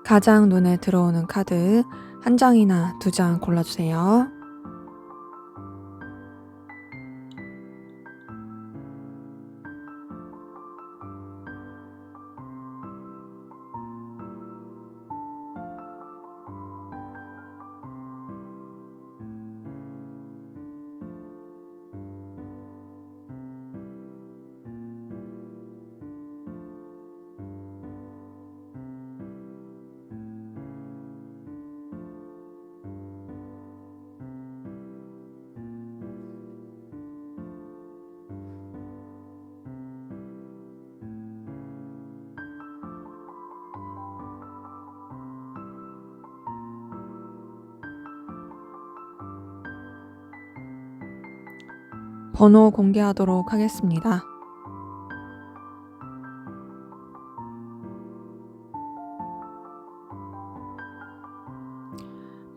가장 눈에 들어오는 카드 한 장이나 두 장 골라주세요. 번호 공개하도록 하겠습니다.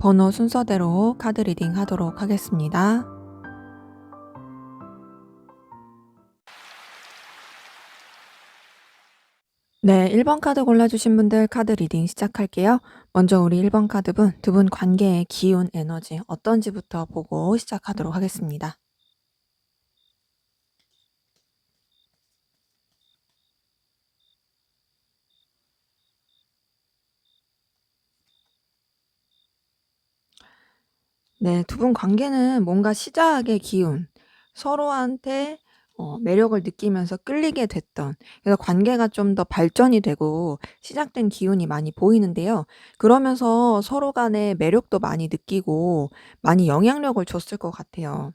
번호 순서대로 카드 리딩 하도록 하겠습니다. 네, 1번 카드 골라주신 분들 카드 리딩 시작할게요. 먼저 우리 1번 카드분, 두 분 관계의 기운, 에너지 어떤지부터 보고 시작하도록 하겠습니다. 네, 두 분 관계는 뭔가 시작의 기운, 서로한테 매력을 느끼면서 끌리게 됐던, 그래서 관계가 좀 더 발전이 되고 시작된 기운이 많이 보이는데요. 그러면서 서로 간에 매력도 많이 느끼고 많이 영향력을 줬을 것 같아요.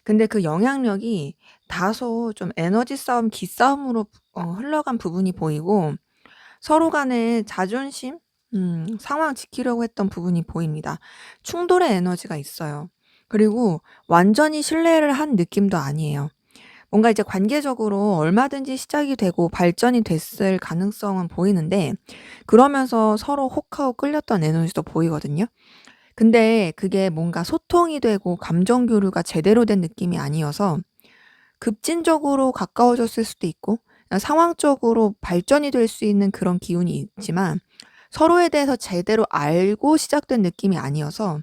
근데 그 영향력이 다소 좀 에너지 싸움, 기싸움으로 흘러간 부분이 보이고 서로 간에 자존심, 상황 지키려고 했던 부분이 보입니다. 충돌의 에너지가 있어요. 그리고 완전히 신뢰를 한 느낌도 아니에요. 뭔가 이제 관계적으로 얼마든지 시작이 되고 발전이 됐을 가능성은 보이는데 그러면서 서로 혹하고 끌렸던 에너지도 보이거든요. 근데 그게 뭔가 소통이 되고 감정 교류가 제대로 된 느낌이 아니어서 급진적으로 가까워졌을 수도 있고 상황적으로 발전이 될 수 있는 그런 기운이 있지만 서로에 대해서 제대로 알고 시작된 느낌이 아니어서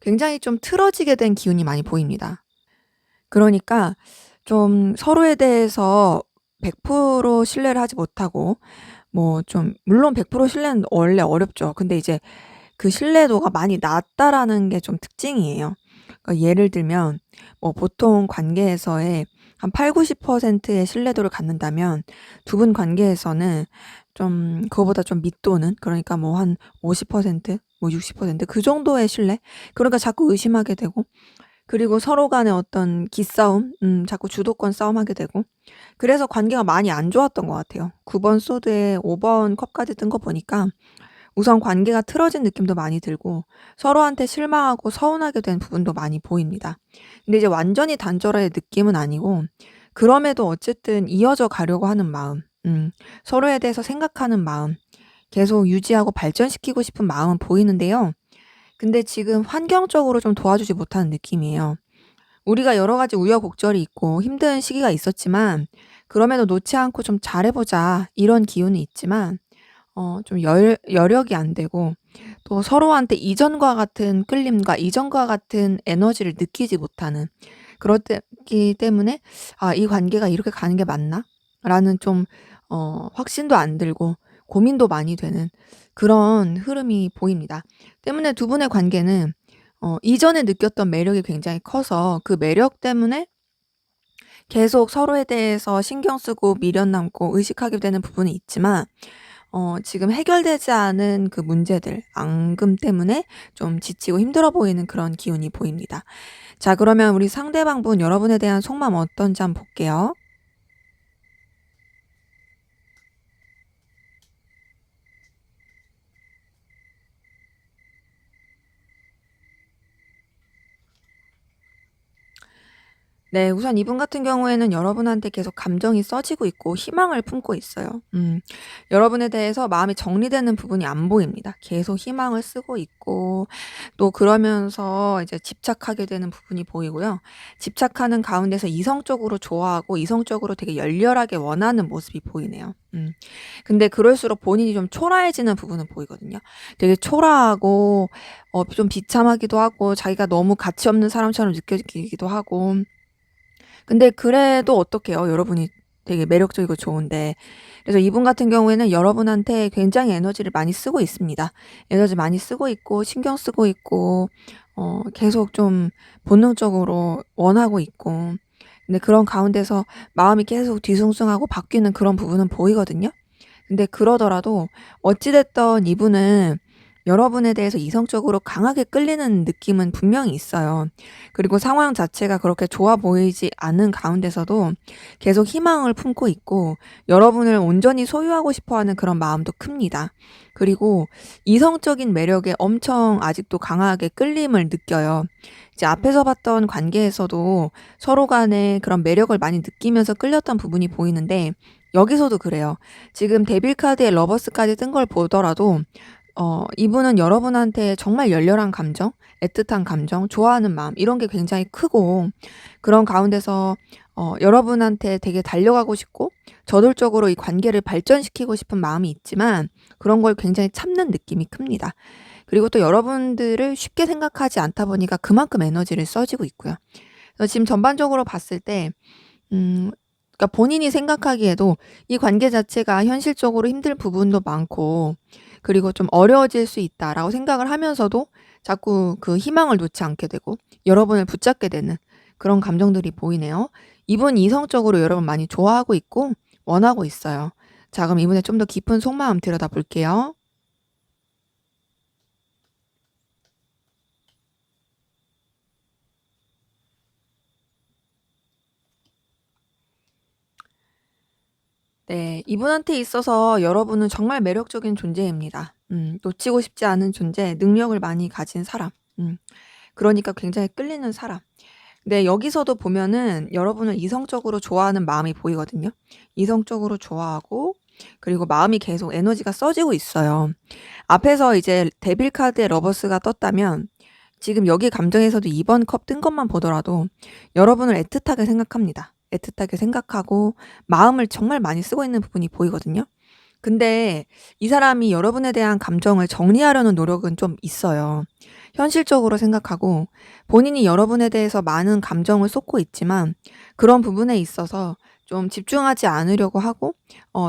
굉장히 좀 틀어지게 된 기운이 많이 보입니다. 그러니까 좀 서로에 대해서 100% 신뢰를 하지 못하고 뭐 좀 물론 100% 신뢰는 원래 어렵죠. 근데 이제 그 신뢰도가 많이 낮다라는 게 좀 특징이에요. 그러니까 예를 들면 뭐 보통 관계에서의 한 80-90%의 신뢰도를 갖는다면 두 분 관계에서는 좀 그거보다 좀 밑도는, 그러니까 뭐 한 50%, 뭐 60%, 그 정도의 신뢰? 그러니까 자꾸 의심하게 되고 그리고 서로 간의 어떤 기싸움, 자꾸 주도권 싸움하게 되고 그래서 관계가 많이 안 좋았던 것 같아요. 9번 소드에 5번 컵까지 뜬 거 보니까 우선 관계가 틀어진 느낌도 많이 들고 서로한테 실망하고 서운하게 된 부분도 많이 보입니다. 근데 이제 완전히 단절의 느낌은 아니고 그럼에도 어쨌든 이어져 가려고 하는 마음, 서로에 대해서 생각하는 마음, 계속 유지하고 발전시키고 싶은 마음은 보이는데요. 근데 지금 환경적으로 좀 도와주지 못하는 느낌이에요. 우리가 여러 가지 우여곡절이 있고 힘든 시기가 있었지만 그럼에도 놓지 않고 좀 잘해 보자 이런 기운이 있지만 좀 여력이 안 되고 또 서로한테 이전과 같은 끌림과 이전과 같은 에너지를 느끼지 못하는 그렇기 때문에 '아 이 관계가 이렇게 가는 게 맞나?' 라는 좀 확신도 안 들고 고민도 많이 되는 그런 흐름이 보입니다. 때문에 두 분의 관계는 이전에 느꼈던 매력이 굉장히 커서 그 매력 때문에 계속 서로에 대해서 신경 쓰고 미련 남고 의식하게 되는 부분이 있지만 지금 해결되지 않은 그 문제들, 앙금 때문에 좀 지치고 힘들어 보이는 그런 기운이 보입니다. 자, 그러면 우리 상대방분 여러분에 대한 속마음 어떤지 한번 볼게요. 네. 우선 이분 같은 경우에는 여러분한테 계속 감정이 써지고 있고 희망을 품고 있어요. 여러분에 대해서 마음이 정리되는 부분이 안 보입니다. 계속 희망을 쓰고 있고 또 그러면서 이제 집착하게 되는 부분이 보이고요. 집착하는 가운데서 이성적으로 좋아하고 이성적으로 되게 열렬하게 원하는 모습이 보이네요. 근데 그럴수록 본인이 좀 초라해지는 부분은 보이거든요. 되게 초라하고 좀 비참하기도 하고 자기가 너무 가치 없는 사람처럼 느껴지기도 하고 근데 그래도 어떡해요. 여러분이 되게 매력적이고 좋은데. 그래서 이분 같은 경우에는 여러분한테 굉장히 에너지를 많이 쓰고 있습니다. 에너지 많이 쓰고 있고 신경 쓰고 있고 계속 좀 본능적으로 원하고 있고 근데 그런 가운데서 마음이 계속 뒤숭숭하고 바뀌는 그런 부분은 보이거든요. 근데 그러더라도 어찌 됐든 이분은 여러분에 대해서 이성적으로 강하게 끌리는 느낌은 분명히 있어요. 그리고 상황 자체가 그렇게 좋아 보이지 않은 가운데서도 계속 희망을 품고 있고 여러분을 온전히 소유하고 싶어 하는 그런 마음도 큽니다. 그리고 이성적인 매력에 엄청 아직도 강하게 끌림을 느껴요. 이제 앞에서 봤던 관계에서도 서로 간에 그런 매력을 많이 느끼면서 끌렸던 부분이 보이는데 여기서도 그래요. 지금 데빌 카드에 러버스까지 뜬 걸 보더라도 이분은 여러분한테 정말 열렬한 감정, 애틋한 감정, 좋아하는 마음 이런 게 굉장히 크고 그런 가운데서 여러분한테 되게 달려가고 싶고 저돌적으로 이 관계를 발전시키고 싶은 마음이 있지만 그런 걸 굉장히 참는 느낌이 큽니다. 그리고 또 여러분들을 쉽게 생각하지 않다 보니까 그만큼 에너지를 써지고 있고요. 그래서 지금 전반적으로 봤을 때 그러니까 본인이 생각하기에도 이 관계 자체가 현실적으로 힘들 부분도 많고 그리고 좀 어려워질 수 있다라고 생각을 하면서도 자꾸 그 희망을 놓지 않게 되고 여러분을 붙잡게 되는 그런 감정들이 보이네요. 이분 이성적으로 여러분 많이 좋아하고 있고 원하고 있어요. 자, 그럼 이분의 좀 더 깊은 속마음 들여다 볼게요. 네. 이분한테 있어서 여러분은 정말 매력적인 존재입니다. 놓치고 싶지 않은 존재, 능력을 많이 가진 사람. 음. 그러니까 굉장히 끌리는 사람. 네. 여기서도 보면은 여러분을 이성적으로 좋아하는 마음이 보이거든요. 이성적으로 좋아하고 그리고 마음이 계속 에너지가 써지고 있어요. 앞에서 이제 데빌 카드의 러버스가 떴다면 지금 여기 감정에서도 2번 컵 뜬 것만 보더라도 여러분을 애틋하게 생각합니다. 애틋하게 생각하고 마음을 정말 많이 쓰고 있는 부분이 보이거든요. 근데 이 사람이 여러분에 대한 감정을 정리하려는 노력은 좀 있어요. 현실적으로 생각하고 본인이 여러분에 대해서 많은 감정을 쏟고 있지만 그런 부분에 있어서 좀 집중하지 않으려고 하고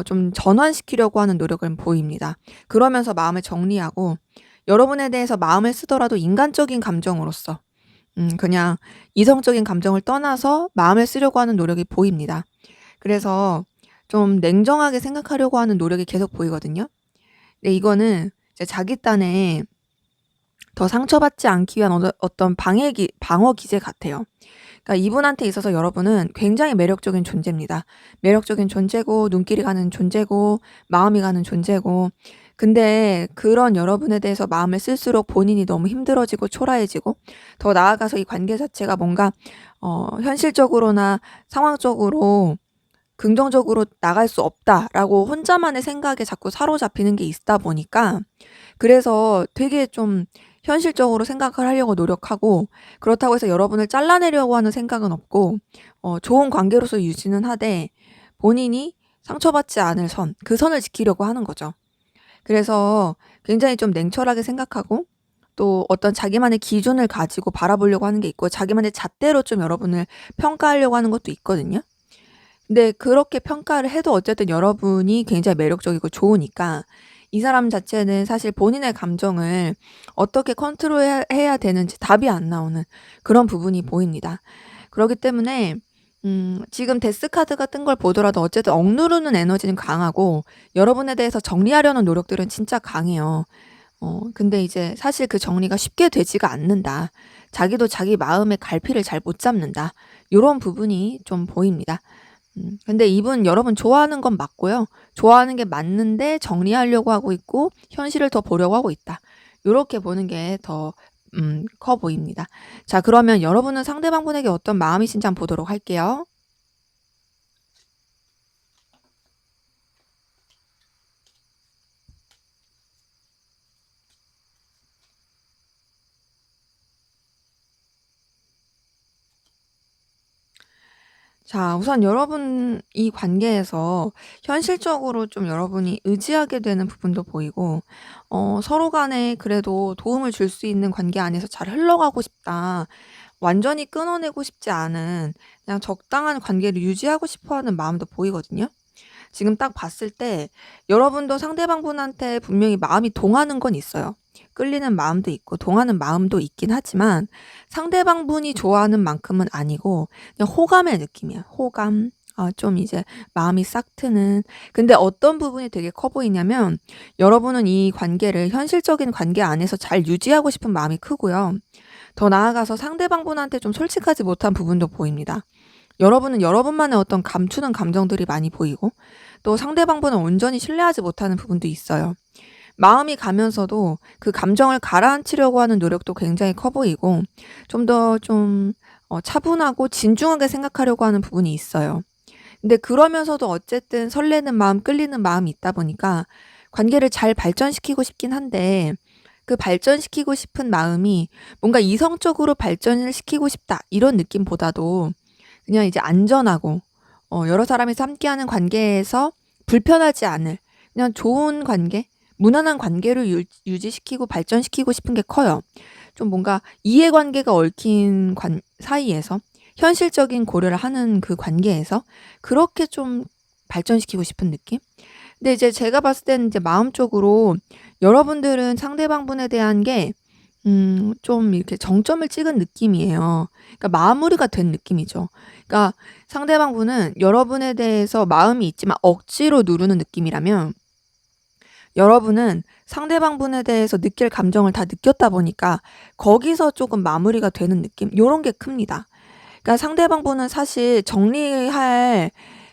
좀 전환시키려고 하는 노력은 보입니다. 그러면서 마음을 정리하고 여러분에 대해서 마음을 쓰더라도 인간적인 감정으로서 그냥 이성적인 감정을 떠나서 마음을 쓰려고 하는 노력이 보입니다. 그래서 좀 냉정하게 생각하려고 하는 노력이 계속 보이거든요. 근데 이거는 이제 자기 딴에 더 상처받지 않기 위한 어떤 방어 기제 같아요. 그러니까 이분한테 있어서 여러분은 굉장히 매력적인 존재입니다. 매력적인 존재고 눈길이 가는 존재고 마음이 가는 존재고 근데 그런 여러분에 대해서 마음을 쓸수록 본인이 너무 힘들어지고 초라해지고 더 나아가서 이 관계 자체가 뭔가 현실적으로나 상황적으로 긍정적으로 나갈 수 없다라고 혼자만의 생각에 자꾸 사로잡히는 게 있다 보니까 그래서 되게 좀 현실적으로 생각을 하려고 노력하고, 그렇다고 해서 여러분을 잘라내려고 하는 생각은 없고, 좋은 관계로서 유지는 하되 본인이 상처받지 않을 선, 그 선을 지키려고 하는 거죠. 그래서 굉장히 좀 냉철하게 생각하고, 또 어떤 자기만의 기준을 가지고 바라보려고 하는 게 있고, 자기만의 잣대로 좀 여러분을 평가하려고 하는 것도 있거든요. 근데 그렇게 평가를 해도 어쨌든 여러분이 굉장히 매력적이고 좋으니까 이 사람 자체는 사실 본인의 감정을 어떻게 컨트롤해야 되는지 답이 안 나오는 그런 부분이 보입니다. 그렇기 때문에 지금 데스 카드가 뜬 걸 보더라도 어쨌든 억누르는 에너지는 강하고 여러분에 대해서 정리하려는 노력들은 진짜 강해요. 근데 이제 사실 그 정리가 쉽게 되지가 않는다. 자기도 자기 마음의 갈피를 잘 못 잡는다. 요런 부분이 좀 보입니다. 근데 이분 여러분 좋아하는 건 맞고요. 좋아하는 게 맞는데 정리하려고 하고 있고 현실을 더 보려고 하고 있다. 요렇게 보는 게 더 커 보입니다. 자, 그러면 여러분은 상대방분에게 어떤 마음이신지 한번 보도록 할게요. 자, 우선 여러분 이 관계에서 현실적으로 좀 여러분이 의지하게 되는 부분도 보이고, 서로 간에 그래도 도움을 줄 수 있는 관계 안에서 잘 흘러가고 싶다. 완전히 끊어내고 싶지 않은 그냥 적당한 관계를 유지하고 싶어 하는 마음도 보이거든요. 지금 딱 봤을 때 여러분도 상대방분한테 분명히 마음이 동하는 건 있어요. 끌리는 마음도 있고 동하는 마음도 있긴 하지만 상대방분이 좋아하는 만큼은 아니고 그냥 호감의 느낌이야. 호감. 좀 이제 마음이 싹 트는. 근데 어떤 부분이 되게 커 보이냐면 여러분은 이 관계를 현실적인 관계 안에서 잘 유지하고 싶은 마음이 크고요. 더 나아가서 상대방분한테 좀 솔직하지 못한 부분도 보입니다. 여러분은 여러분만의 어떤 감추는 감정들이 많이 보이고 또 상대방분은 온전히 신뢰하지 못하는 부분도 있어요. 마음이 가면서도 그 감정을 가라앉히려고 하는 노력도 굉장히 커 보이고 좀 더 좀 차분하고 진중하게 생각하려고 하는 부분이 있어요. 근데 그러면서도 어쨌든 설레는 마음, 끌리는 마음이 있다 보니까 관계를 잘 발전시키고 싶긴 한데 그 발전시키고 싶은 마음이 뭔가 이성적으로 발전을 시키고 싶다 이런 느낌보다도 그냥 이제 안전하고 여러 사람이 함께하는 관계에서 불편하지 않을 그냥 좋은 관계, 무난한 관계를 유지시키고 발전시키고 싶은 게 커요. 좀 뭔가 이해관계가 얽힌 사이에서 현실적인 고려를 하는 그 관계에서 그렇게 좀 발전시키고 싶은 느낌? 근데 이제 제가 봤을 때는 이제 마음적으로 여러분들은 상대방분에 대한 게 좀 이렇게 정점을 찍은 느낌이에요. 그러니까 마무리가 된 느낌이죠. 그러니까 상대방분은 여러분에 대해서 마음이 있지만 억지로 누르는 느낌이라면 여러분은 상대방분에 대해서 느낄 감정을 다 느꼈다 보니까 거기서 조금 마무리가 되는 느낌? 요런 게 큽니다. 그러니까 상대방분은 사실 정리할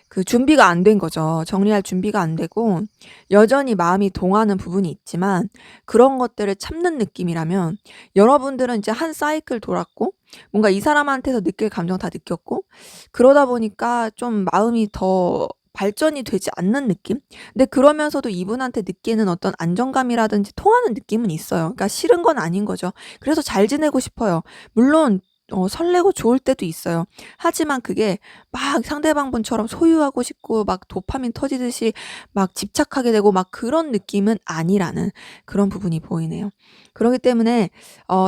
그 준비가 안 된 거죠. 정리할 준비가 안 되고 여전히 마음이 동하는 부분이 있지만 그런 것들을 참는 느낌이라면 여러분들은 이제 한 사이클 돌았고 뭔가 이 사람한테서 느낄 감정 다 느꼈고 그러다 보니까 좀 마음이 더 발전이 되지 않는 느낌? 근데 그러면서도 이분한테 느끼는 어떤 안정감이라든지 통하는 느낌은 있어요. 그러니까 싫은 건 아닌 거죠. 그래서 잘 지내고 싶어요. 물론 설레고 좋을 때도 있어요. 하지만 그게 막 상대방분처럼 소유하고 싶고 막 도파민 터지듯이 막 집착하게 되고 막 그런 느낌은 아니라는 그런 부분이 보이네요. 그렇기 때문에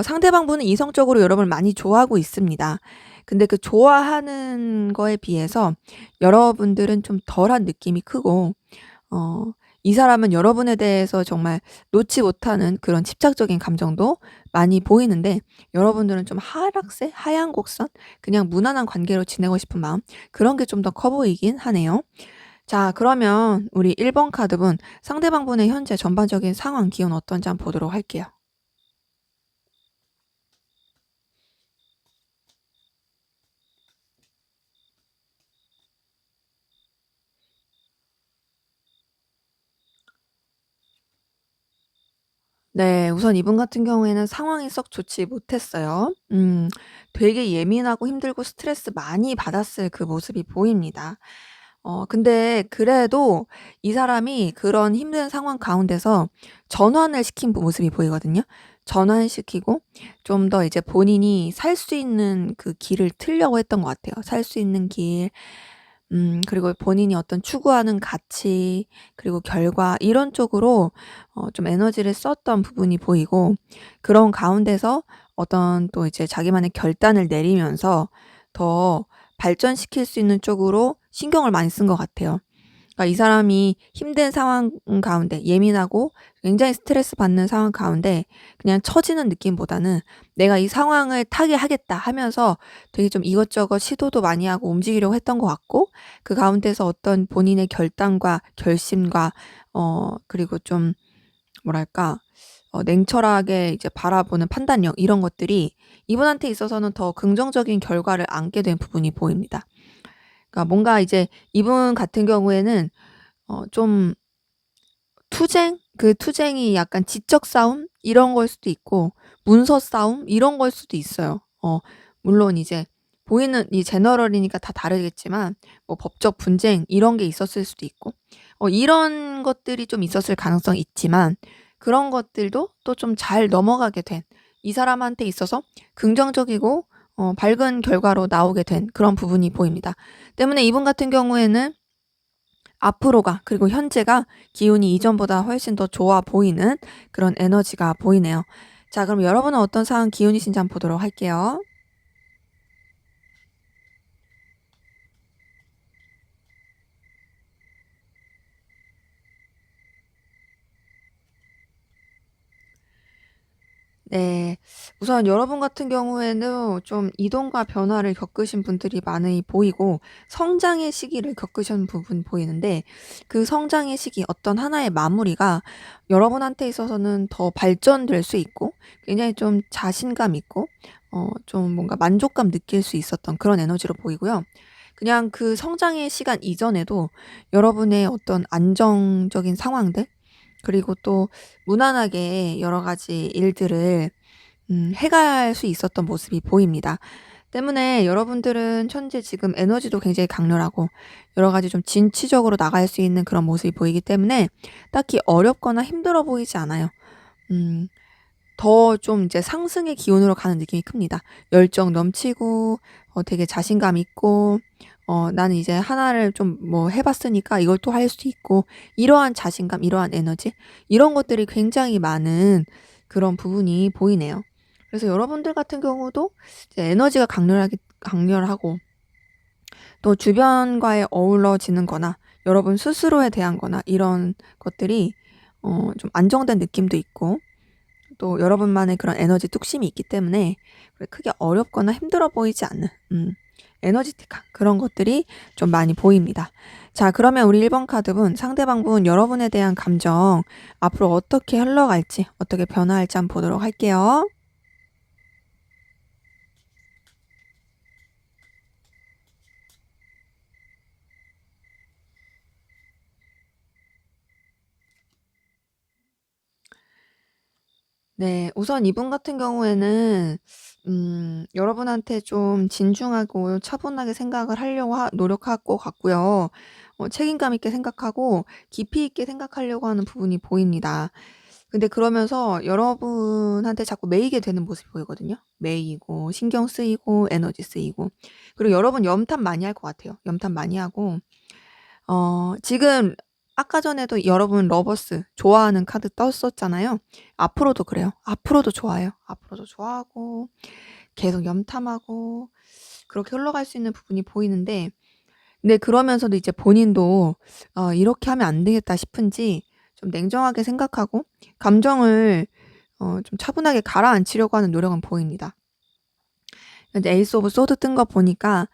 상대방분은 이성적으로 여러분을 많이 좋아하고 있습니다. 근데 그 좋아하는 거에 비해서 여러분들은 좀 덜한 느낌이 크고 어 이 사람은 여러분에 대해서 정말 놓지 못하는 그런 집착적인 감정도 많이 보이는데 여러분들은 좀 하락세? 하얀 곡선? 그냥 무난한 관계로 지내고 싶은 마음 그런 게 좀 더 커 보이긴 하네요. 자, 그러면 우리 1번 카드분 상대방분의 현재 전반적인 상황 기운 어떤지 한번 보도록 할게요. 네. 우선 이분 같은 경우에는 상황이 썩 좋지 못했어요. 되게 예민하고 힘들고 스트레스 많이 받았을 그 모습이 보입니다. 근데 그래도 이 사람이 그런 힘든 상황 가운데서 전환을 시킨 모습이 보이거든요. 전환시키고 좀 더 이제 본인이 살 수 있는 그 길을 트려고 했던 것 같아요. 살 수 있는 길, 그리고 본인이 어떤 추구하는 가치, 그리고 결과 이런 쪽으로 좀 에너지를 썼던 부분이 보이고, 그런 가운데서 어떤 또 이제 자기만의 결단을 내리면서 더 발전시킬 수 있는 쪽으로 신경을 많이 쓴 것 같아요. 그러니까 이 사람이 힘든 상황 가운데, 예민하고 굉장히 스트레스 받는 상황 가운데 그냥 처지는 느낌보다는 '내가 이 상황을 타개하겠다.' 하면서 되게 좀 이것저것 시도도 많이 하고 움직이려고 했던 것 같고, 그 가운데서 어떤 본인의 결단과 결심과 그리고 좀 뭐랄까, 냉철하게 이제 바라보는 판단력, 이런 것들이 이분한테 있어서는 더 긍정적인 결과를 안게 된 부분이 보입니다. 그러니까 뭔가 이제 이분 같은 경우에는 좀 투쟁이 약간 지적 싸움 이런 걸 수도 있고, 문서 싸움 이런 걸 수도 있어요. 물론 이제 보이는 이 제너럴이니까 다 다르겠지만 뭐 법적 분쟁 이런 게 있었을 수도 있고, 이런 것들이 좀 있었을 가능성이 있지만, 그런 것들도 또 좀 잘 넘어가게 된, 이 사람한테 있어서 긍정적이고 밝은 결과로 나오게 된 그런 부분이 보입니다. 때문에 이분 같은 경우에는 앞으로가, 그리고 현재가 기운이 이전보다 훨씬 더 좋아 보이는 그런 에너지가 보이네요. 자, 그럼 여러분은 어떤 상황 기운이신지 한번 보도록 할게요. 네. 우선 여러분 같은 경우에는 좀 이동과 변화를 겪으신 분들이 많이 보이고, 성장의 시기를 겪으신 부분 보이는데, 그 성장의 시기, 어떤 하나의 마무리가 여러분한테 있어서는 더 발전될 수 있고, 굉장히 좀 자신감 있고 좀 뭔가 만족감 느낄 수 있었던 그런 에너지로 보이고요. 그냥 그 성장의 시간 이전에도 여러분의 어떤 안정적인 상황들, 그리고 또 무난하게 여러 가지 일들을 해갈 수 있었던 모습이 보입니다. 때문에 여러분들은 현재 지금 에너지도 굉장히 강렬하고 여러 가지 좀 진취적으로 나갈 수 있는 그런 모습이 보이기 때문에 딱히 어렵거나 힘들어 보이지 않아요. 음 더 좀 이제 상승의 기운으로 가는 느낌이 큽니다. 열정 넘치고 되게 자신감 있고, 나는 이제 하나를 좀 뭐 해 봤으니까 이걸 또 할 수 있고, 이러한 자신감, 이러한 에너지, 이런 것들이 굉장히 많은 그런 부분이 보이네요. 그래서 여러분들 같은 경우도 이제 에너지가 강렬하고, 또 주변과의 어우러지는 거나 여러분 스스로에 대한 거나 이런 것들이 좀 안정된 느낌도 있고, 또 여러분만의 그런 에너지 뚝심이 있기 때문에 크게 어렵거나 힘들어 보이지 않는 에너지틱한 그런 것들이 좀 많이 보입니다. 자, 그러면 우리 1번 카드분, 상대방분 여러분에 대한 감정 앞으로 어떻게 흘러갈지, 어떻게 변화할지 한번 보도록 할게요. 네. 우선 이분 같은 경우에는 여러분한테 좀 진중하고 차분하게 생각을 하려고 노력할 것 같고요. 책임감 있게 생각하고 깊이 있게 생각하려고 하는 부분이 보입니다. 근데 그러면서 여러분한테 자꾸 매이게 되는 모습이 보이거든요. 매이고 신경 쓰이고 에너지 쓰이고. 그리고 여러분 염탐 많이 할 것 같아요. 염탐 많이 하고, 지금 아까 전에도 여러분 러버스 좋아하는 카드 떴었잖아요. 앞으로도 그래요. 앞으로도 좋아해요. 앞으로도 좋아하고 계속 염탐하고 그렇게 흘러갈 수 있는 부분이 보이는데, 근데 그러면서도 이제 본인도 '이렇게 하면 안 되겠다.' 싶은지 좀 냉정하게 생각하고 감정을 좀 차분하게 가라앉히려고 하는 노력은 보입니다. 근데 에이스 오브 소드 뜬 거 보니까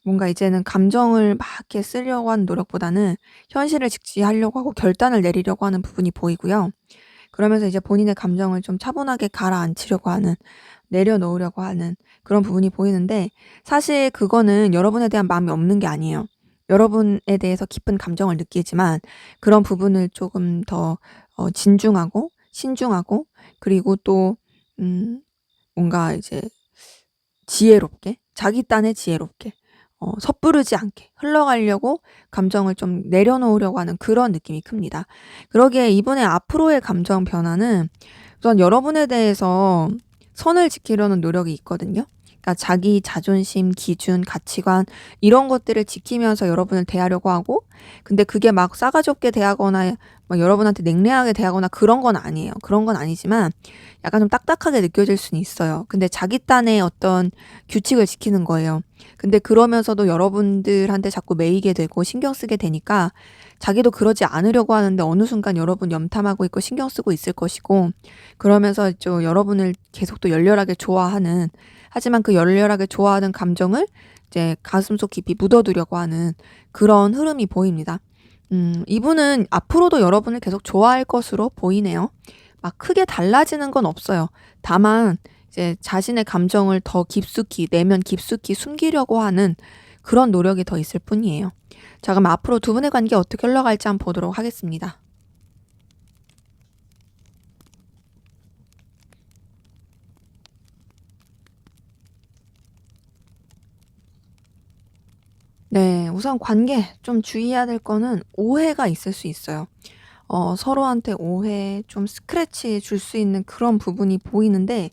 뭔가 이제는 감정을 막 이렇게 쓰려고 하는 노력보다는 현실을 직시하려고 하고 결단을 내리려고 하는 부분이 보이고요. 그러면서 이제 본인의 감정을 좀 차분하게 가라앉히려고 하는, 내려놓으려고 하는 그런 부분이 보이는데, 사실 그거는 여러분에 대한 마음이 없는 게 아니에요. 여러분에 대해서 깊은 감정을 느끼지만 그런 부분을 조금 더 진중하고 신중하고, 그리고 또 뭔가 이제 지혜롭게, 자기 딴에 지혜롭게 섣부르지 않게 흘러가려고 감정을 좀 내려놓으려고 하는 그런 느낌이 큽니다. 그러기에 이분의 앞으로의 감정 변화는 우선 여러분에 대해서 선을 지키려는 노력이 있거든요. 그러니까 자기 자존심, 기준, 가치관 이런 것들을 지키면서 여러분을 대하려고 하고, 근데 그게 막 싸가지 없게 대하거나 막 여러분한테 냉랭하게 대하거나 그런 건 아니에요. 그런 건 아니지만 약간 좀 딱딱하게 느껴질 수는 있어요. 근데 자기 딴의 어떤 규칙을 지키는 거예요. 근데 그러면서도 여러분들한테 자꾸 매이게 되고 신경 쓰게 되니까 자기도 그러지 않으려고 하는데 어느 순간 여러분 염탐하고 있고 신경 쓰고 있을 것이고, 그러면서 좀 여러분을 계속 또 열렬하게 좋아하는, 하지만 그 열렬하게 좋아하는 감정을 이제 가슴속 깊이 묻어두려고 하는 그런 흐름이 보입니다. 이분은 앞으로도 여러분을 계속 좋아할 것으로 보이네요. 막 크게 달라지는 건 없어요. 다만 이제 자신의 감정을 더 깊숙이, 내면 깊숙이 숨기려고 하는 그런 노력이 더 있을 뿐이에요. 자, 그럼 앞으로 두 분의 관계 어떻게 흘러갈지 한번 보도록 하겠습니다. 네, 우선 관계 좀 주의해야 될 거는 오해가 있을 수 있어요. 서로한테 오해, 좀 스크래치 줄 수 있는 그런 부분이 보이는데,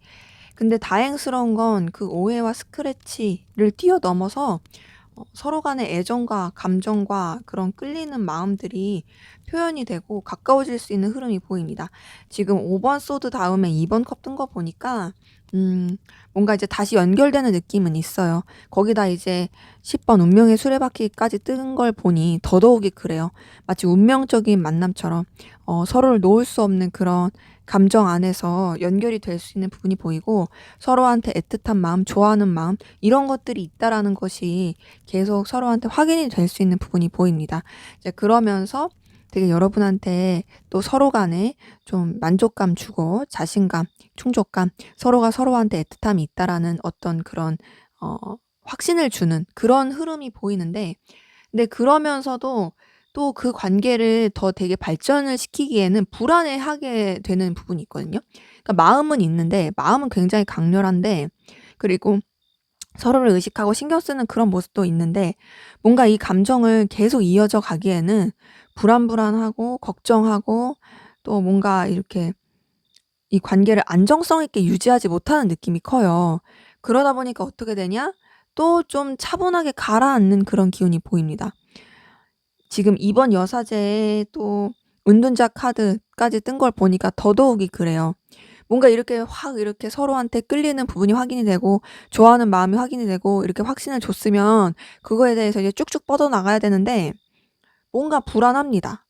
근데 다행스러운 건 그 오해와 스크래치를 뛰어넘어서 서로 간의 애정과 감정과 그런 끌리는 마음들이 표현이 되고 가까워질 수 있는 흐름이 보입니다. 지금 5번 소드 다음에 2번 컵 뜬 거 보니까 음 뭔가 이제 다시 연결되는 느낌은 있어요. 거기다 이제 10번 운명의 수레바퀴까지 뜬 걸 보니 더더욱이 그래요. 마치 운명적인 만남처럼 서로를 놓을 수 없는 그런 감정 안에서 연결이 될 수 있는 부분이 보이고, 서로한테 애틋한 마음, 좋아하는 마음 이런 것들이 있다라는 것이 계속 서로한테 확인이 될 수 있는 부분이 보입니다. 이제 그러면서 되게 여러분한테 또 서로 간에 좀 만족감 주고 자신감, 충족감, 서로가 서로한테 애틋함이 있다라는 어떤 그런 어 확신을 주는 그런 흐름이 보이는데, 근데 그러면서도 또 그 관계를 더 되게 발전을 시키기에는 불안해하게 되는 부분이 있거든요. 그러니까 마음은 있는데, 마음은 굉장히 강렬한데, 그리고 서로를 의식하고 신경 쓰는 그런 모습도 있는데, 뭔가 이 감정을 계속 이어져 가기에는 불안불안하고 걱정하고, 또 뭔가 이렇게 이 관계를 안정성 있게 유지하지 못하는 느낌이 커요. 그러다 보니까 어떻게 되냐? 또 좀 차분하게 가라앉는 그런 기운이 보입니다. 지금 이번 여사제에 또 은둔자 카드까지 뜬 걸 보니까 더더욱이 그래요. 뭔가 이렇게 확 이렇게 서로한테 끌리는 부분이 확인이 되고 좋아하는 마음이 확인이 되고 이렇게 확신을 줬으면 그거에 대해서 이제 쭉쭉 뻗어나가야 되는데 뭔가 불안합니다.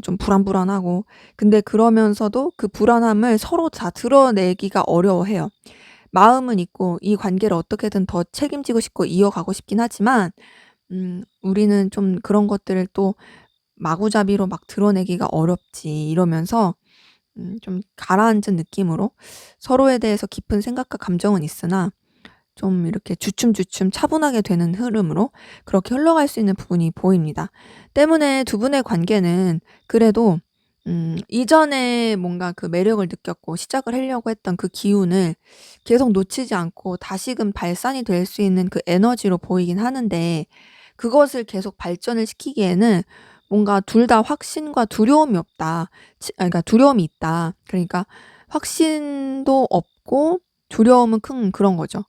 좀 불안불안하고. 근데 그러면서도 그 불안함을 서로 다 드러내기가 어려워해요. 마음은 있고 이 관계를 어떻게든 더 책임지고 싶고 이어가고 싶긴 하지만 우리는 좀 그런 것들을 또 마구잡이로 막 드러내기가 어렵지 이러면서 좀 가라앉은 느낌으로 서로에 대해서 깊은 생각과 감정은 있으나 좀 이렇게 주춤주춤 차분하게 되는 흐름으로 그렇게 흘러갈 수 있는 부분이 보입니다. 때문에 두 분의 관계는 그래도 이전에 뭔가 그 매력을 느꼈고 시작을 하려고 했던 그 기운을 계속 놓치지 않고 다시금 발산이 될 수 있는 그 에너지로 보이긴 하는데, 그것을 계속 발전을 시키기에는 뭔가 둘 다 확신과 두려움이 없다. 그러니까 두려움이 있다. 그러니까 확신도 없고 두려움은 큰 그런 거죠.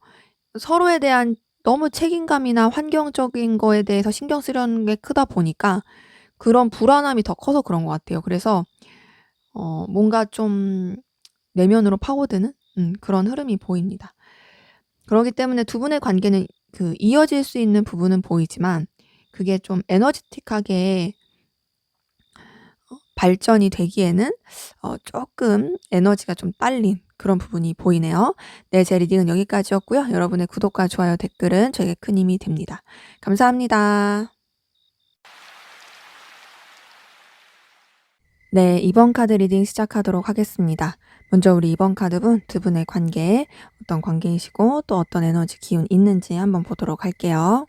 서로에 대한 너무 책임감이나 환경적인 거에 대해서 신경 쓰려는 게 크다 보니까 그런 불안함이 더 커서 그런 것 같아요. 그래서 뭔가 좀 내면으로 파고드는 그런 흐름이 보입니다. 그러기 때문에 두 분의 관계는 그 이어질 수 있는 부분은 보이지만 그게 좀 에너지틱하게 발전이 되기에는 쪼끔 에너지가 좀 딸린 그런 부분이 보이네요. 네, 제 리딩은 여기까지였고요. 여러분의 구독과 좋아요, 댓글은 저에게 큰 힘이 됩니다. 감사합니다. 네, 이번 카드 리딩 시작하도록 하겠습니다. 먼저 우리 이번 카드분 두 분의 관계에 어떤 관계이시고 또 어떤 에너지 기운 있는지 한번 보도록 할게요.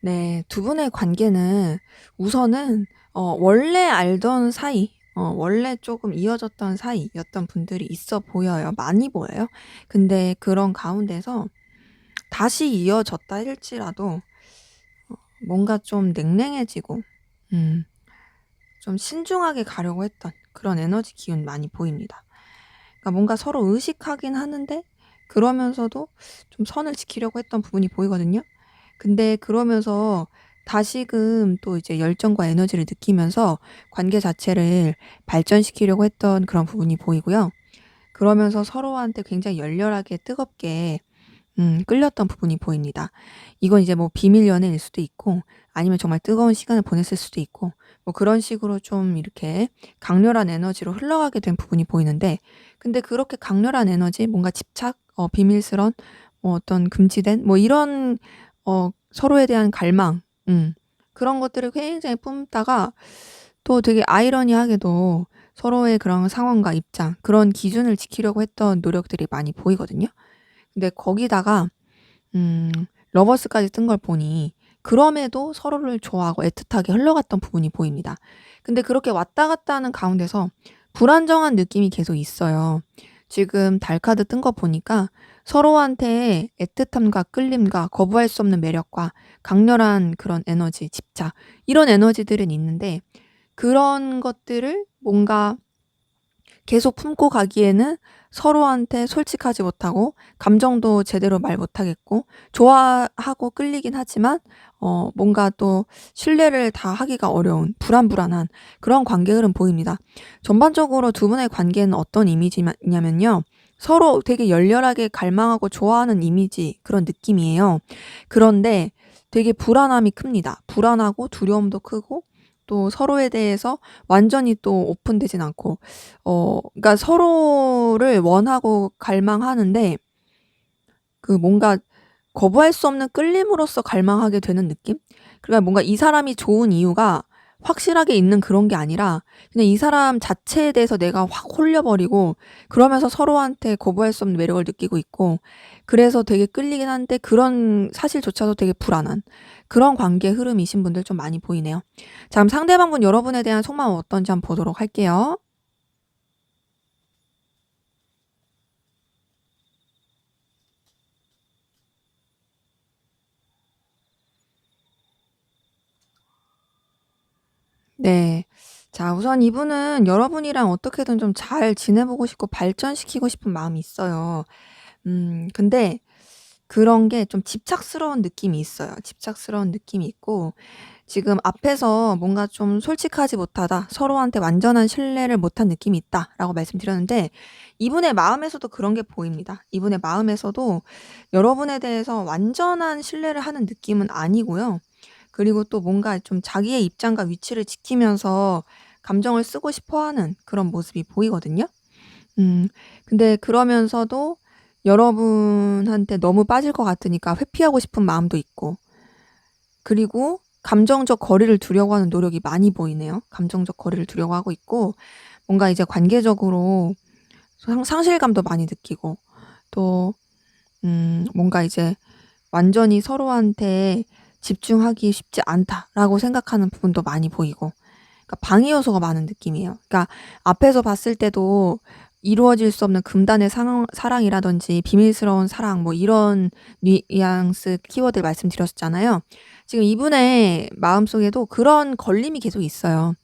네. 두 분의 관계는 우선은 원래 알던 사이, 원래 조금 이어졌던 사이였던 분들이 있어 보여요. 많이 보여요. 근데 그런 가운데서 다시 이어졌다 할지라도 뭔가 좀 냉랭해지고 음 좀 신중하게 가려고 했던 그런 에너지 기운 많이 보입니다. 그러니까 뭔가 서로 의식하긴 하는데 그러면서도 좀 선을 지키려고 했던 부분이 보이거든요. 근데 그러면서 다시금 또 이제 열정과 에너지를 느끼면서 관계 자체를 발전시키려고 했던 그런 부분이 보이고요. 그러면서 서로한테 굉장히 열렬하게 뜨겁게 끌렸던 부분이 보입니다. 이건 이제 뭐 비밀 연애일 수도 있고 아니면 정말 뜨거운 시간을 보냈을 수도 있고 뭐 그런 식으로 좀 이렇게 강렬한 에너지로 흘러가게 된 부분이 보이는데, 근데 그렇게 강렬한 에너지, 뭔가 집착, 비밀스런, 뭐 어떤 금지된 뭐 이런 서로에 대한 갈망, 그런 것들을 굉장히 품다가 또 되게 아이러니하게도 서로의 그런 상황과 입장, 그런 기준을 지키려고 했던 노력들이 많이 보이거든요. 근데 거기다가 음 러버스까지 뜬 걸 보니 그럼에도 서로를 좋아하고 애틋하게 흘러갔던 부분이 보입니다. 근데 그렇게 왔다 갔다 하는 가운데서 불안정한 느낌이 계속 있어요. 지금 달 카드 뜬 거 보니까 서로한테 애틋함과 끌림과 거부할 수 없는 매력과 강렬한 그런 에너지, 집착, 이런 에너지들은 있는데 그런 것들을 뭔가 계속 품고 가기에는 서로한테 솔직하지 못하고 감정도 제대로 말 못하겠고 좋아하고 끌리긴 하지만 뭔가 또 신뢰를 다 하기가 어려운 불안불안한 그런 관계 흐름 보입니다. 전반적으로 두 분의 관계는 어떤 이미지냐면요. 서로 되게 열렬하게 갈망하고 좋아하는 이미지, 그런 느낌이에요. 그런데 되게 불안함이 큽니다. 불안하고 두려움도 크고 또 서로에 대해서 완전히 또 오픈되진 않고 그러니까 서로를 원하고 갈망하는데 그 뭔가 거부할 수 없는 끌림으로써 갈망하게 되는 느낌? 그러니까 뭔가 이 사람이 좋은 이유가 확실하게 있는 그런 게 아니라 그냥 이 사람 자체에 대해서 내가 확 홀려 버리고 그러면서 서로한테 거부할 수 없는 매력을 느끼고 있고, 그래서 되게 끌리긴 한데 그런 사실조차도 되게 불안한 그런 관계 흐름이신 분들 좀 많이 보이네요. 자, 그럼 상대방분 여러분에 대한 속마음 어떤지 한번 보도록 할게요. 네. 자, 우선 이분은 여러분이랑 어떻게든 좀 잘 지내보고 싶고 발전시키고 싶은 마음이 있어요. 근데 그런 게 좀 집착스러운 느낌이 있어요. 집착스러운 느낌이 있고 지금 앞에서 뭔가 좀 솔직하지 못하다, 서로한테 완전한 신뢰를 못한 느낌이 있다라고 말씀드렸는데 이분의 마음에서도 그런 게 보입니다. 이분의 마음에서도 여러분에 대해서 완전한 신뢰를 하는 느낌은 아니고요. 그리고 또 뭔가 좀 자기의 입장과 위치를 지키면서 감정을 쓰고 싶어 하는 그런 모습이 보이거든요. 음 근데 그러면서도 여러분한테 너무 빠질 것 같으니까 회피하고 싶은 마음도 있고, 그리고 감정적 거리를 두려고 하는 노력이 많이 보이네요. 감정적 거리를 두려고 하고 있고 뭔가 이제 관계적으로 상실감도 많이 느끼고 또 뭔가 이제 완전히 서로한테 집중하기 쉽지 않다라고 생각하는 부분도 많이 보이고, 그러니까 방해 요소가 많은 느낌이에요. 그러니까 앞에서 봤을 때도 이루어질 수 없는 금단의 사랑이라든지 비밀스러운 사랑, 뭐 이런 뉘앙스 키워드 말씀드렸잖아요. 지금 이분의 마음속에도 그런 걸림이 계속 있어요.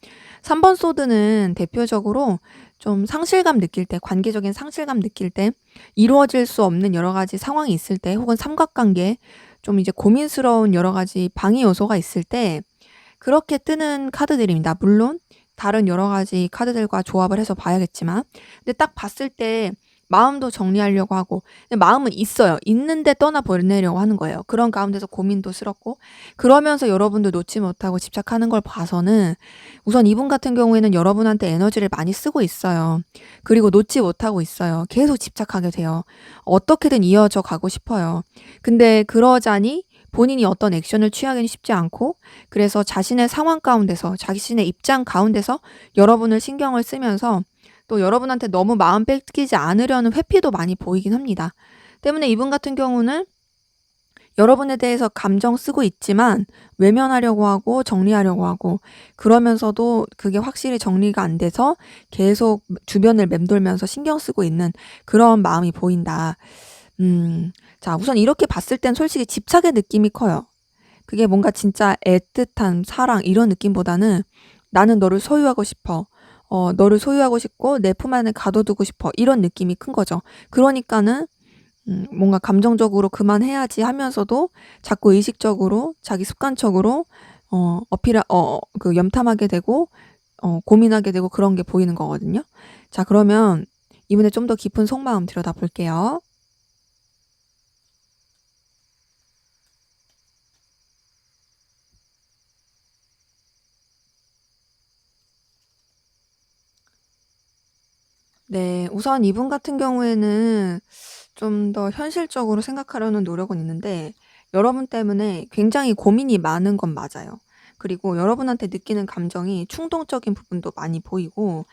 3번 소드는 대표적으로 좀 상실감 느낄 때, 관계적인 상실감 느낄 때, 이루어질 수 없는 여러 가지 상황이 있을 때, 혹은 삼각관계 좀 이제 고민스러운 여러 가지 방해 요소가 있을 때 그렇게 뜨는 카드들입니다. 물론 다른 여러 가지 카드들과 조합을 해서 봐야겠지만, 근데 딱 봤을 때 마음도 정리하려고 하고, 근데 마음은 있어요. 있는데 떠나보내려고 하는 거예요. 그런 가운데서 고민도 스럽고, 그러면서 여러분도 놓지 못하고 집착하는 걸 봐서는 우선 이분 같은 경우에는 여러분한테 에너지를 많이 쓰고 있어요. 그리고 놓지 못하고 있어요. 계속 집착하게 돼요. 어떻게든 이어져 가고 싶어요. 근데 그러자니 본인이 어떤 액션을 취하기는 쉽지 않고, 그래서 자신의 상황 가운데서, 자신의 입장 가운데서 여러분을 신경을 쓰면서 또 여러분한테 너무 마음 뺏기지 않으려는 회피도 많이 보이긴 합니다. 때문에 이분 같은 경우는 여러분에 대해서 감정 쓰고 있지만 외면하려고 하고 정리하려고 하고 그러면서도 그게 확실히 정리가 안 돼서 계속 주변을 맴돌면서 신경 쓰고 있는 그런 마음이 보인다. 자, 우선 이렇게 봤을 땐 솔직히 집착의 느낌이 커요. 그게 뭔가 진짜 애틋한 사랑 이런 느낌보다는 나는 너를 소유하고 싶어. 너를 소유하고 싶고 내 품 안에 가둬두고 싶어. 이런 느낌이 큰 거죠. 그러니까는 뭔가 감정적으로 그만해야지 하면서도 자꾸 의식적으로 자기 습관적으로 그 염탐하게 되고 고민하게 되고 그런 게 보이는 거거든요. 자, 그러면 이분의 좀 더 깊은 속마음 들여다 볼게요. 네, 우선 이분 같은 경우에는 좀 더 현실적으로 생각하려는 노력은 있는데 여러분 때문에 굉장히 고민이 많은 건 맞아요. 그리고 여러분한테 느끼는 감정이 충동적인 부분도 많이 보이고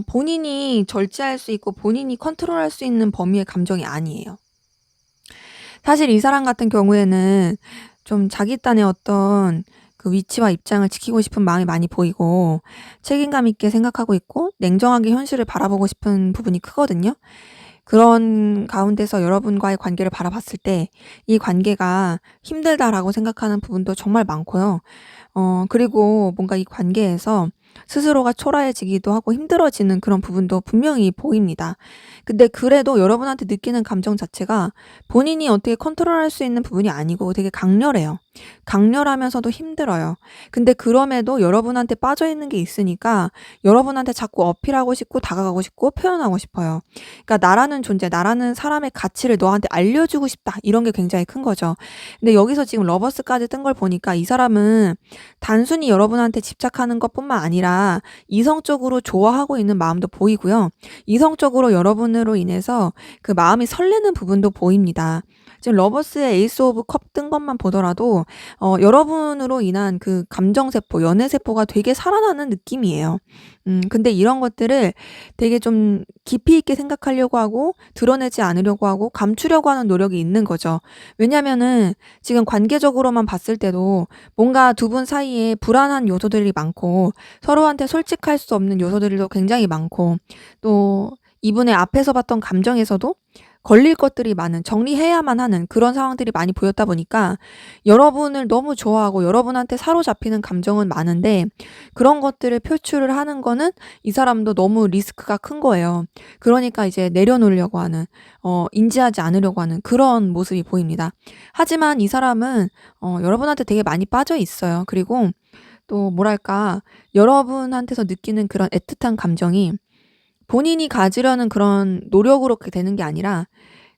본인이 절제할 수 있고 본인이 컨트롤할 수 있는 범위의 감정이 아니에요. 사실 이 사람 같은 경우에는 좀 자기 딴의 어떤 그 위치와 입장을 지키고 싶은 마음이 많이 보이고 책임감 있게 생각하고 있고 냉정하게 현실을 바라보고 싶은 부분이 크거든요. 그런 가운데서 여러분과의 관계를 바라봤을 때 이 관계가 힘들다라고 생각하는 부분도 정말 많고요. 그리고 뭔가 이 관계에서 스스로가 초라해지기도 하고 힘들어지는 그런 부분도 분명히 보입니다. 근데 그래도 여러분한테 느끼는 감정 자체가 본인이 어떻게 컨트롤할 수 있는 부분이 아니고 되게 강렬해요. 강렬하면서도 힘들어요. 근데 그럼에도 여러분한테 빠져 있는 게 있으니까 여러분한테 자꾸 어필하고 싶고 다가가고 싶고 표현하고 싶어요. 그러니까 나라는 존재, 나라는 사람의 가치를 너한테 알려주고 싶다. 이런 게 굉장히 큰 거죠. 근데 여기서 지금 러버스까지 뜬 걸 보니까 이 사람은 단순히 여러분한테 집착하는 것뿐만 아니라 이성적으로 좋아하고 있는 마음도 보이고요. 이성적으로 여러분으로 인해서 그 마음이 설레는 부분도 보입니다. 지금 러버스의 에이스 오브 컵 뜬 것만 보더라도 여러분으로 인한 그 감정세포, 연애세포가 되게 살아나는 느낌이에요. 근데 이런 것들을 되게 좀 깊이 있게 생각하려고 하고 드러내지 않으려고 하고 감추려고 하는 노력이 있는 거죠. 왜냐면은 지금 관계적으로만 봤을 때도 뭔가 두 분 사이에 불안한 요소들이 많고 서로한테 솔직할 수 없는 요소들도 굉장히 많고 또 이분의 앞에서 봤던 감정에서도 걸릴 것들이 많은 정리해야만 하는 그런 상황들이 많이 보였다 보니까 여러분을 너무 좋아하고 여러분한테 사로잡히는 감정은 많은데 그런 것들을 표출을 하는 거는 이 사람도 너무 리스크가 큰 거예요. 그러니까 이제 내려놓으려고 하는 인지하지 않으려고 하는 그런 모습이 보입니다. 하지만 이 사람은 여러분한테 되게 많이 빠져 있어요. 그리고 또 뭐랄까 여러분한테서 느끼는 그런 애틋한 감정이 본인이 가지려는 그런 노력으로 그렇게 되는 게 아니라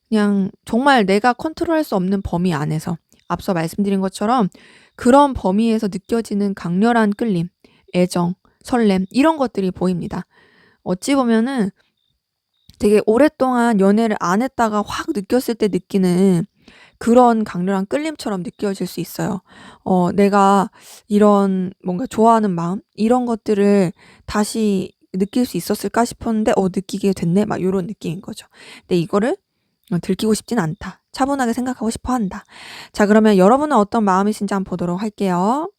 그냥 정말 내가 컨트롤할 수 없는 범위 안에서 앞서 말씀드린 것처럼 그런 범위에서 느껴지는 강렬한 끌림, 애정, 설렘 이런 것들이 보입니다. 어찌 보면은 되게 오랫동안 연애를 안 했다가 확 느꼈을 때 느끼는 그런 강렬한 끌림처럼 느껴질 수 있어요. 내가 이런 뭔가 좋아하는 마음 이런 것들을 다시 느낄 수 있었을까 싶었는데 느끼게 됐네 막 요런 느낌인 거죠. 근데 이거를 들키고 싶진 않다. 차분하게 생각하고 싶어 한다. 자, 그러면 여러분은 어떤 마음이신지 한번 보도록 할게요.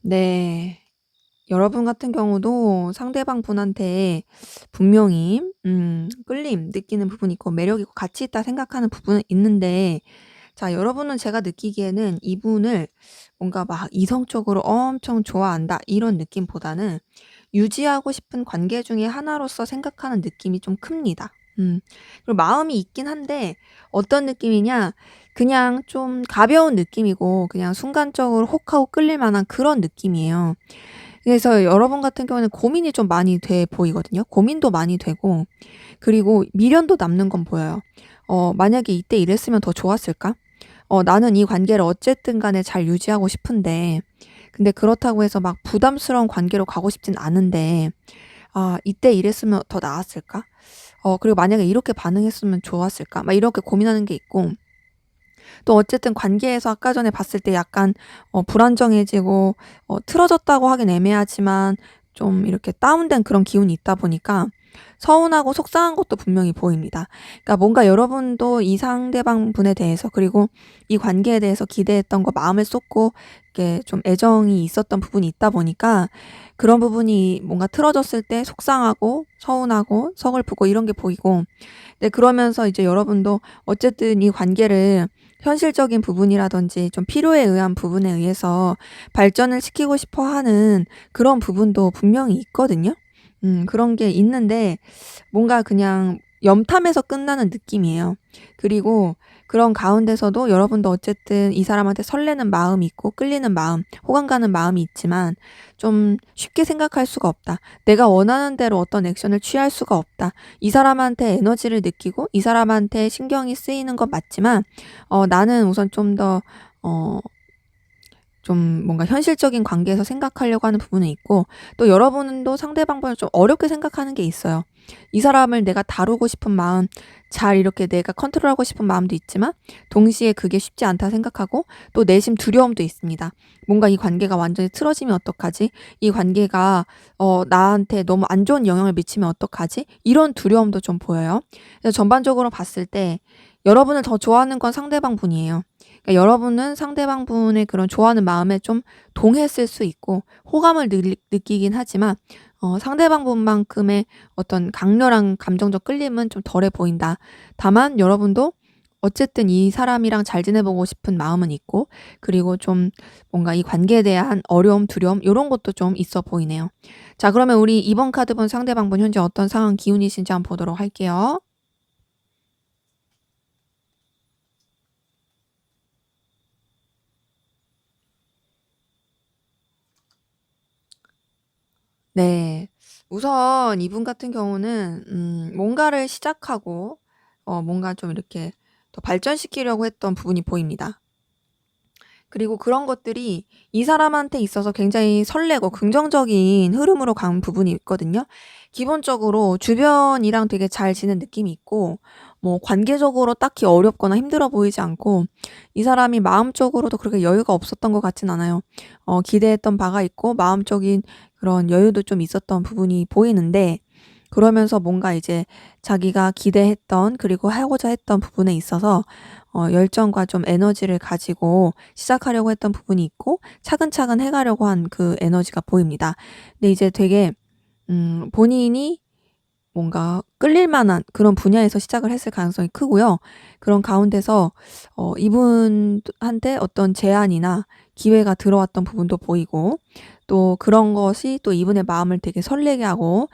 네. 여러분 같은 경우도 상대방 분한테 분명히 끌림 느끼는 부분이 있고 매력 있고 가치 있다 생각하는 부분은 있는데 자, 여러분은 제가 느끼기에는 이분을 뭔가 막 이성적으로 엄청 좋아한다 이런 느낌보다는 유지하고 싶은 관계 중에 하나로서 생각하는 느낌이 좀 큽니다. 그리고 마음이 있긴 한데 어떤 느낌이냐 그냥 좀 가벼운 느낌이고 그냥 순간적으로 혹하고 끌릴 만한 그런 느낌이에요. 그래서 여러분 같은 경우에는 고민이 좀 많이 돼 보이거든요. 고민도 많이 되고 그리고 미련도 남는 건 보여요. 만약에 이때 이랬으면 더 좋았을까? 나는 이 관계를 어쨌든 간에 잘 유지하고 싶은데 근데 그렇다고 해서 막 부담스러운 관계로 가고 싶진 않은데 이때 이랬으면 더 나았을까? 그리고 만약에 이렇게 반응했으면 좋았을까? 막 이렇게 고민하는 게 있고 또 어쨌든 관계에서 아까 전에 봤을 때 약간 불안정해지고 틀어졌다고 하긴 애매하지만 좀 이렇게 다운된 그런 기운이 있다 보니까 서운하고 속상한 것도 분명히 보입니다. 그러니까 뭔가 여러분도 이 상대방 분에 대해서 그리고 이 관계에 대해서 기대했던 거 마음을 쏟고 이렇게 좀 애정이 있었던 부분이 있다 보니까 그런 부분이 뭔가 틀어졌을 때 속상하고 서운하고 서글프고 이런 게 보이고, 근데 그러면서 이제 여러분도 어쨌든 이 관계를 현실적인 부분이라든지 좀 필요에 의한 부분에 의해서 발전을 시키고 싶어 하는 그런 부분도 분명히 있거든요. 그런 게 있는데 뭔가 그냥 염탐에서 끝나는 느낌이에요. 그리고 그런 가운데서도 여러분도 어쨌든 이 사람한테 설레는 마음이 있고 끌리는 마음, 호감 가는 마음이 있지만 좀 쉽게 생각할 수가 없다. 내가 원하는 대로 어떤 액션을 취할 수가 없다. 이 사람한테 에너지를 느끼고 이 사람한테 신경이 쓰이는 건 맞지만 나는 우선 좀 더 좀 뭔가 현실적인 관계에서 생각하려고 하는 부분은 있고, 또 여러분도 상대방분을 좀 어렵게 생각하는 게 있어요. 이 사람을 내가 다루고 싶은 마음, 잘 이렇게 내가 컨트롤하고 싶은 마음도 있지만 동시에 그게 쉽지 않다 생각하고 또 내심 두려움도 있습니다. 뭔가 이 관계가 완전히 틀어지면 어떡하지? 이 관계가 나한테 너무 안 좋은 영향을 미치면 어떡하지? 이런 두려움도 좀 보여요. 그래서 전반적으로 봤을 때 여러분을 더 좋아하는 건 상대방 분이에요. 그러니까 여러분은 상대방 분의 그런 좋아하는 마음에 좀 동했을 수 있고 호감을 느끼긴 하지만 상대방 분만큼의 어떤 강렬한 감정적 끌림은 좀 덜해 보인다. 다만 여러분도 어쨌든 이 사람이랑 잘 지내보고 싶은 마음은 있고, 그리고 좀 뭔가 이 관계에 대한 어려움, 두려움 요런 것도 좀 있어 보이네요. 자, 그러면 우리 이번 카드 본 상대방 분 현재 어떤 상황 기운이신지 한번 보도록 할게요. 네. 우선 이분 같은 경우는 뭔가를 시작하고 뭔가 좀 이렇게 더 발전시키려고 했던 부분이 보입니다. 그리고 그런 것들이 이 사람한테 있어서 굉장히 설레고 긍정적인 흐름으로 간 부분이 있거든요. 기본적으로 주변이랑 되게 잘 지낸 느낌이 있고 뭐 관계적으로 딱히 어렵거나 힘들어 보이지 않고 이 사람이 마음적으로도 그렇게 여유가 없었던 것 같진 않아요. 기대했던 바가 있고 마음적인 그런 여유도 좀 있었던 부분이 보이는데, 그러면서 뭔가 이제 자기가 기대했던 그리고 하고자 했던 부분에 있어서 열정과 좀 에너지를 가지고 시작하려고 했던 부분이 있고 차근차근 해 가려고 한 그 에너지가 보입니다. 근데 이제 되게 본인이 뭔가 끌릴 만한 그런 분야에서 시작을 했을 가능성이 크고요. 그런 가운데서 이분한테 어떤 제안이나 기회가 들어왔던 부분도 보이고, 또 그런 것이 또 이분의 마음을 되게 설레게 하고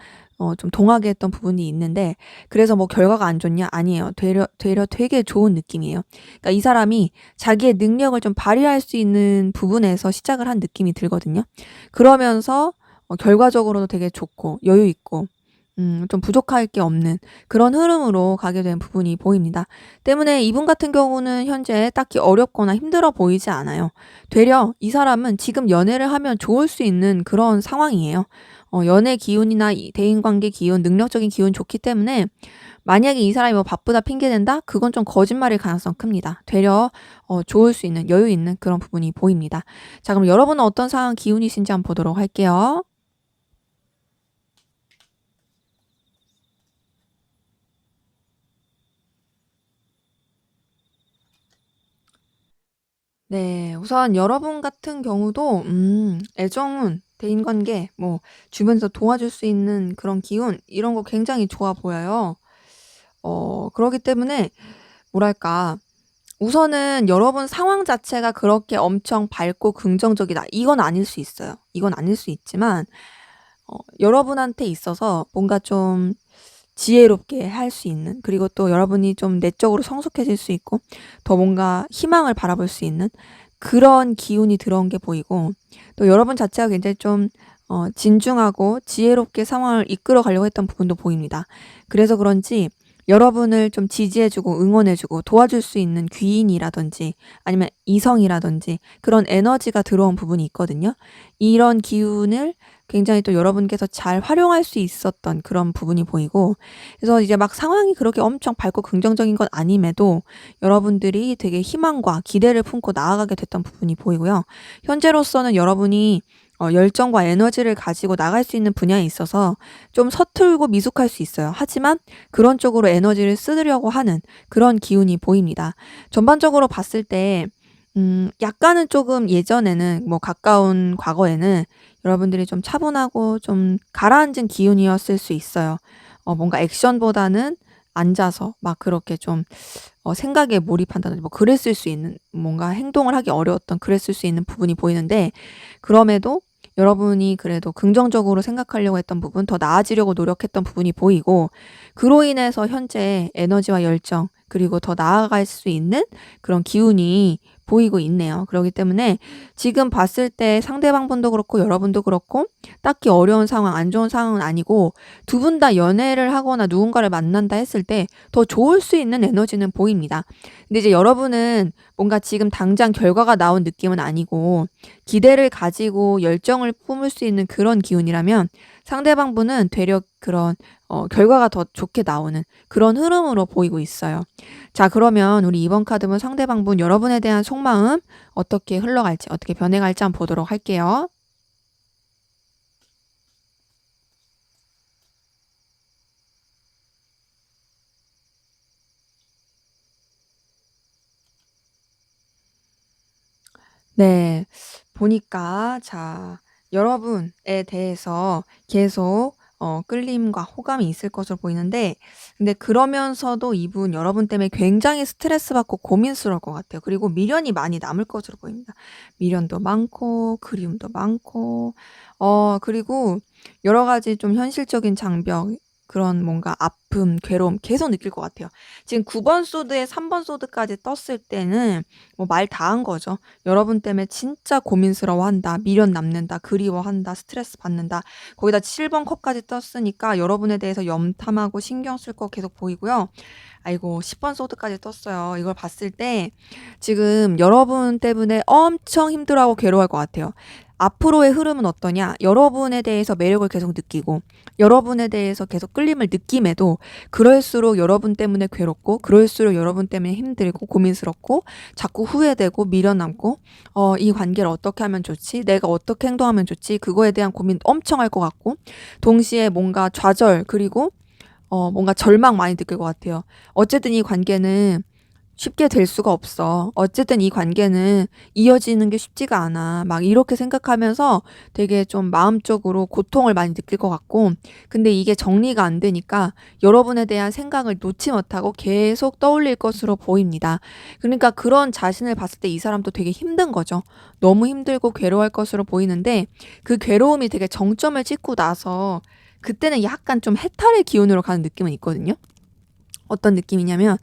좀 동하게 했던 부분이 있는데, 그래서 뭐 결과가 안 좋냐? 아니에요. 되려 되게 좋은 느낌이에요. 그러니까 이 사람이 자기의 능력을 좀 발휘할 수 있는 부분에서 시작을 한 느낌이 들거든요. 그러면서 결과적으로도 되게 좋고 여유 있고 좀 부족할 게 없는 그런 흐름으로 가게 된 부분이 보입니다. 때문에 이분 같은 경우는 현재 딱히 어렵거나 힘들어 보이지 않아요. 되려 이 사람은 지금 연애를 하면 좋을 수 있는 그런 상황이에요. 연애 기운이나 이 대인관계 기운, 능력적인 기운 좋기 때문에 만약에 이 사람이 뭐 바쁘다 핑계 댄다? 그건 좀 거짓말일 가능성 큽니다. 되려 좋을 수 있는 여유 있는 그런 부분이 보입니다. 자, 그럼 여러분은 어떤 상황 기운이신지 한번 보도록 할게요. 네. 우선 여러분 같은 경우도 애정운, 대인관계, 뭐 주변에서 도와줄 수 있는 그런 기운 이런 거 굉장히 좋아 보여요. 그러기 때문에 뭐랄까, 우선은 여러분 상황 자체가 그렇게 엄청 밝고 긍정적이다 이건 아닐 수 있어요. 이건 아닐 수 있지만 여러분한테 있어서 뭔가 좀 지혜롭게 할 수 있는, 그리고 또 여러분이 좀 내적으로 성숙해질 수 있고 더 뭔가 희망을 바라볼 수 있는 그런 기운이 들어온 게 보이고, 또 여러분 자체가 굉장히 좀 진중하고 지혜롭게 상황을 이끌어 가려고 했던 부분도 보입니다. 그래서 그런지 여러분을 좀 지지해 주고 응원해 주고 도와줄 수 있는 귀인이라든지 아니면 이성이라든지 그런 에너지가 들어온 부분이 있거든요. 이런 기운을 굉장히 또 여러분께서 잘 활용할 수 있었던 그런 부분이 보이고, 그래서 이제 막 상황이 그렇게 엄청 밝고 긍정적인 건 아님에도 여러분들이 되게 희망과 기대를 품고 나아가게 됐던 부분이 보이고요. 현재로서는 여러분이 열정과 에너지를 가지고 나갈 수 있는 분야에 있어서 좀 서툴고 미숙할 수 있어요. 하지만 그런 쪽으로 에너지를 쓰려고 하는 그런 기운이 보입니다. 전반적으로 봤을 때 약간은 조금 예전에는 뭐 가까운 과거에는 여러분들이 좀 차분하고 좀 가라앉은 기운이었을 수 있어요. 뭔가 액션보다는 앉아서 막 그렇게 좀 생각에 몰입한다든지 뭐 그랬을 수 있는, 뭔가 행동을 하기 어려웠던 그랬을 수 있는 부분이 보이는데, 그럼에도 여러분이 그래도 긍정적으로 생각하려고 했던 부분, 더 나아지려고 노력했던 부분이 보이고, 그로 인해서 현재 에너지와 열정 그리고 더 나아갈 수 있는 그런 기운이 보이고 있네요. 그렇기 때문에 지금 봤을 때 상대방분도 그렇고 여러분도 그렇고 딱히 어려운 상황, 안 좋은 상황은 아니고, 두 분 다 연애를 하거나 누군가를 만난다 했을 때 더 좋을 수 있는 에너지는 보입니다. 근데 이제 여러분은 뭔가 지금 당장 결과가 나온 느낌은 아니고 기대를 가지고 열정을 뿜을 수 있는 그런 기운이라면, 상대방분은 되려 그런 결과가 더 좋게 나오는 그런 흐름으로 보이고 있어요. 자, 그러면 우리 이번 카드는 상대방분 여러분에 대한 속마음 어떻게 흘러갈지, 어떻게 변해갈지 한번 보도록 할게요. 네. 보니까 자, 여러분에 대해서 계속 끌림과 호감이 있을 것으로 보이는데, 근데 그러면서도 이분 여러분 때문에 굉장히 스트레스받고 고민스러울 것 같아요. 그리고 미련이 많이 남을 것으로 보입니다. 미련도 많고 그리움도 많고, 그리고 여러 가지 좀 현실적인 장벽, 그런 뭔가 아픔, 괴로움 계속 느낄 것 같아요. 지금 9번 소드에 3번 소드까지 떴을 때는 뭐 말 다 한 거죠. 여러분 때문에 진짜 고민스러워한다, 미련 남는다, 그리워한다, 스트레스 받는다. 거기다 7번 컵까지 떴으니까 여러분에 대해서 염탐하고 신경 쓸 거 계속 보이고요. 아이고, 10번 소드까지 떴어요. 이걸 봤을 때 지금 여러분 때문에 엄청 힘들어하고 괴로워할 것 같아요. 앞으로의 흐름은 어떠냐? 여러분에 대해서 매력을 계속 느끼고 여러분에 대해서 계속 끌림을 느낌에도, 그럴수록 여러분 때문에 괴롭고 그럴수록 여러분 때문에 힘들고 고민스럽고 자꾸 후회되고 미련 남고, 이 관계를 어떻게 하면 좋지? 내가 어떻게 행동하면 좋지? 그거에 대한 고민 엄청 할 것 같고, 동시에 뭔가 좌절 그리고 뭔가 절망 많이 느낄 것 같아요. 어쨌든 이 관계는 쉽게 될 수가 없어. 어쨌든 이 관계는 이어지는 게 쉽지가 않아. 막 이렇게 생각하면서 되게 좀 마음적으로 고통을 많이 느낄 것 같고, 근데 이게 정리가 안 되니까 여러분에 대한 생각을 놓지 못하고 계속 떠올릴 것으로 보입니다. 그러니까 그런 자신을 봤을 때 이 사람도 되게 힘든 거죠. 너무 힘들고 괴로워할 것으로 보이는데, 그 괴로움이 되게 정점을 찍고 나서 그때는 약간 좀 해탈의 기운으로 가는 느낌은 있거든요. 어떤 느낌이냐면,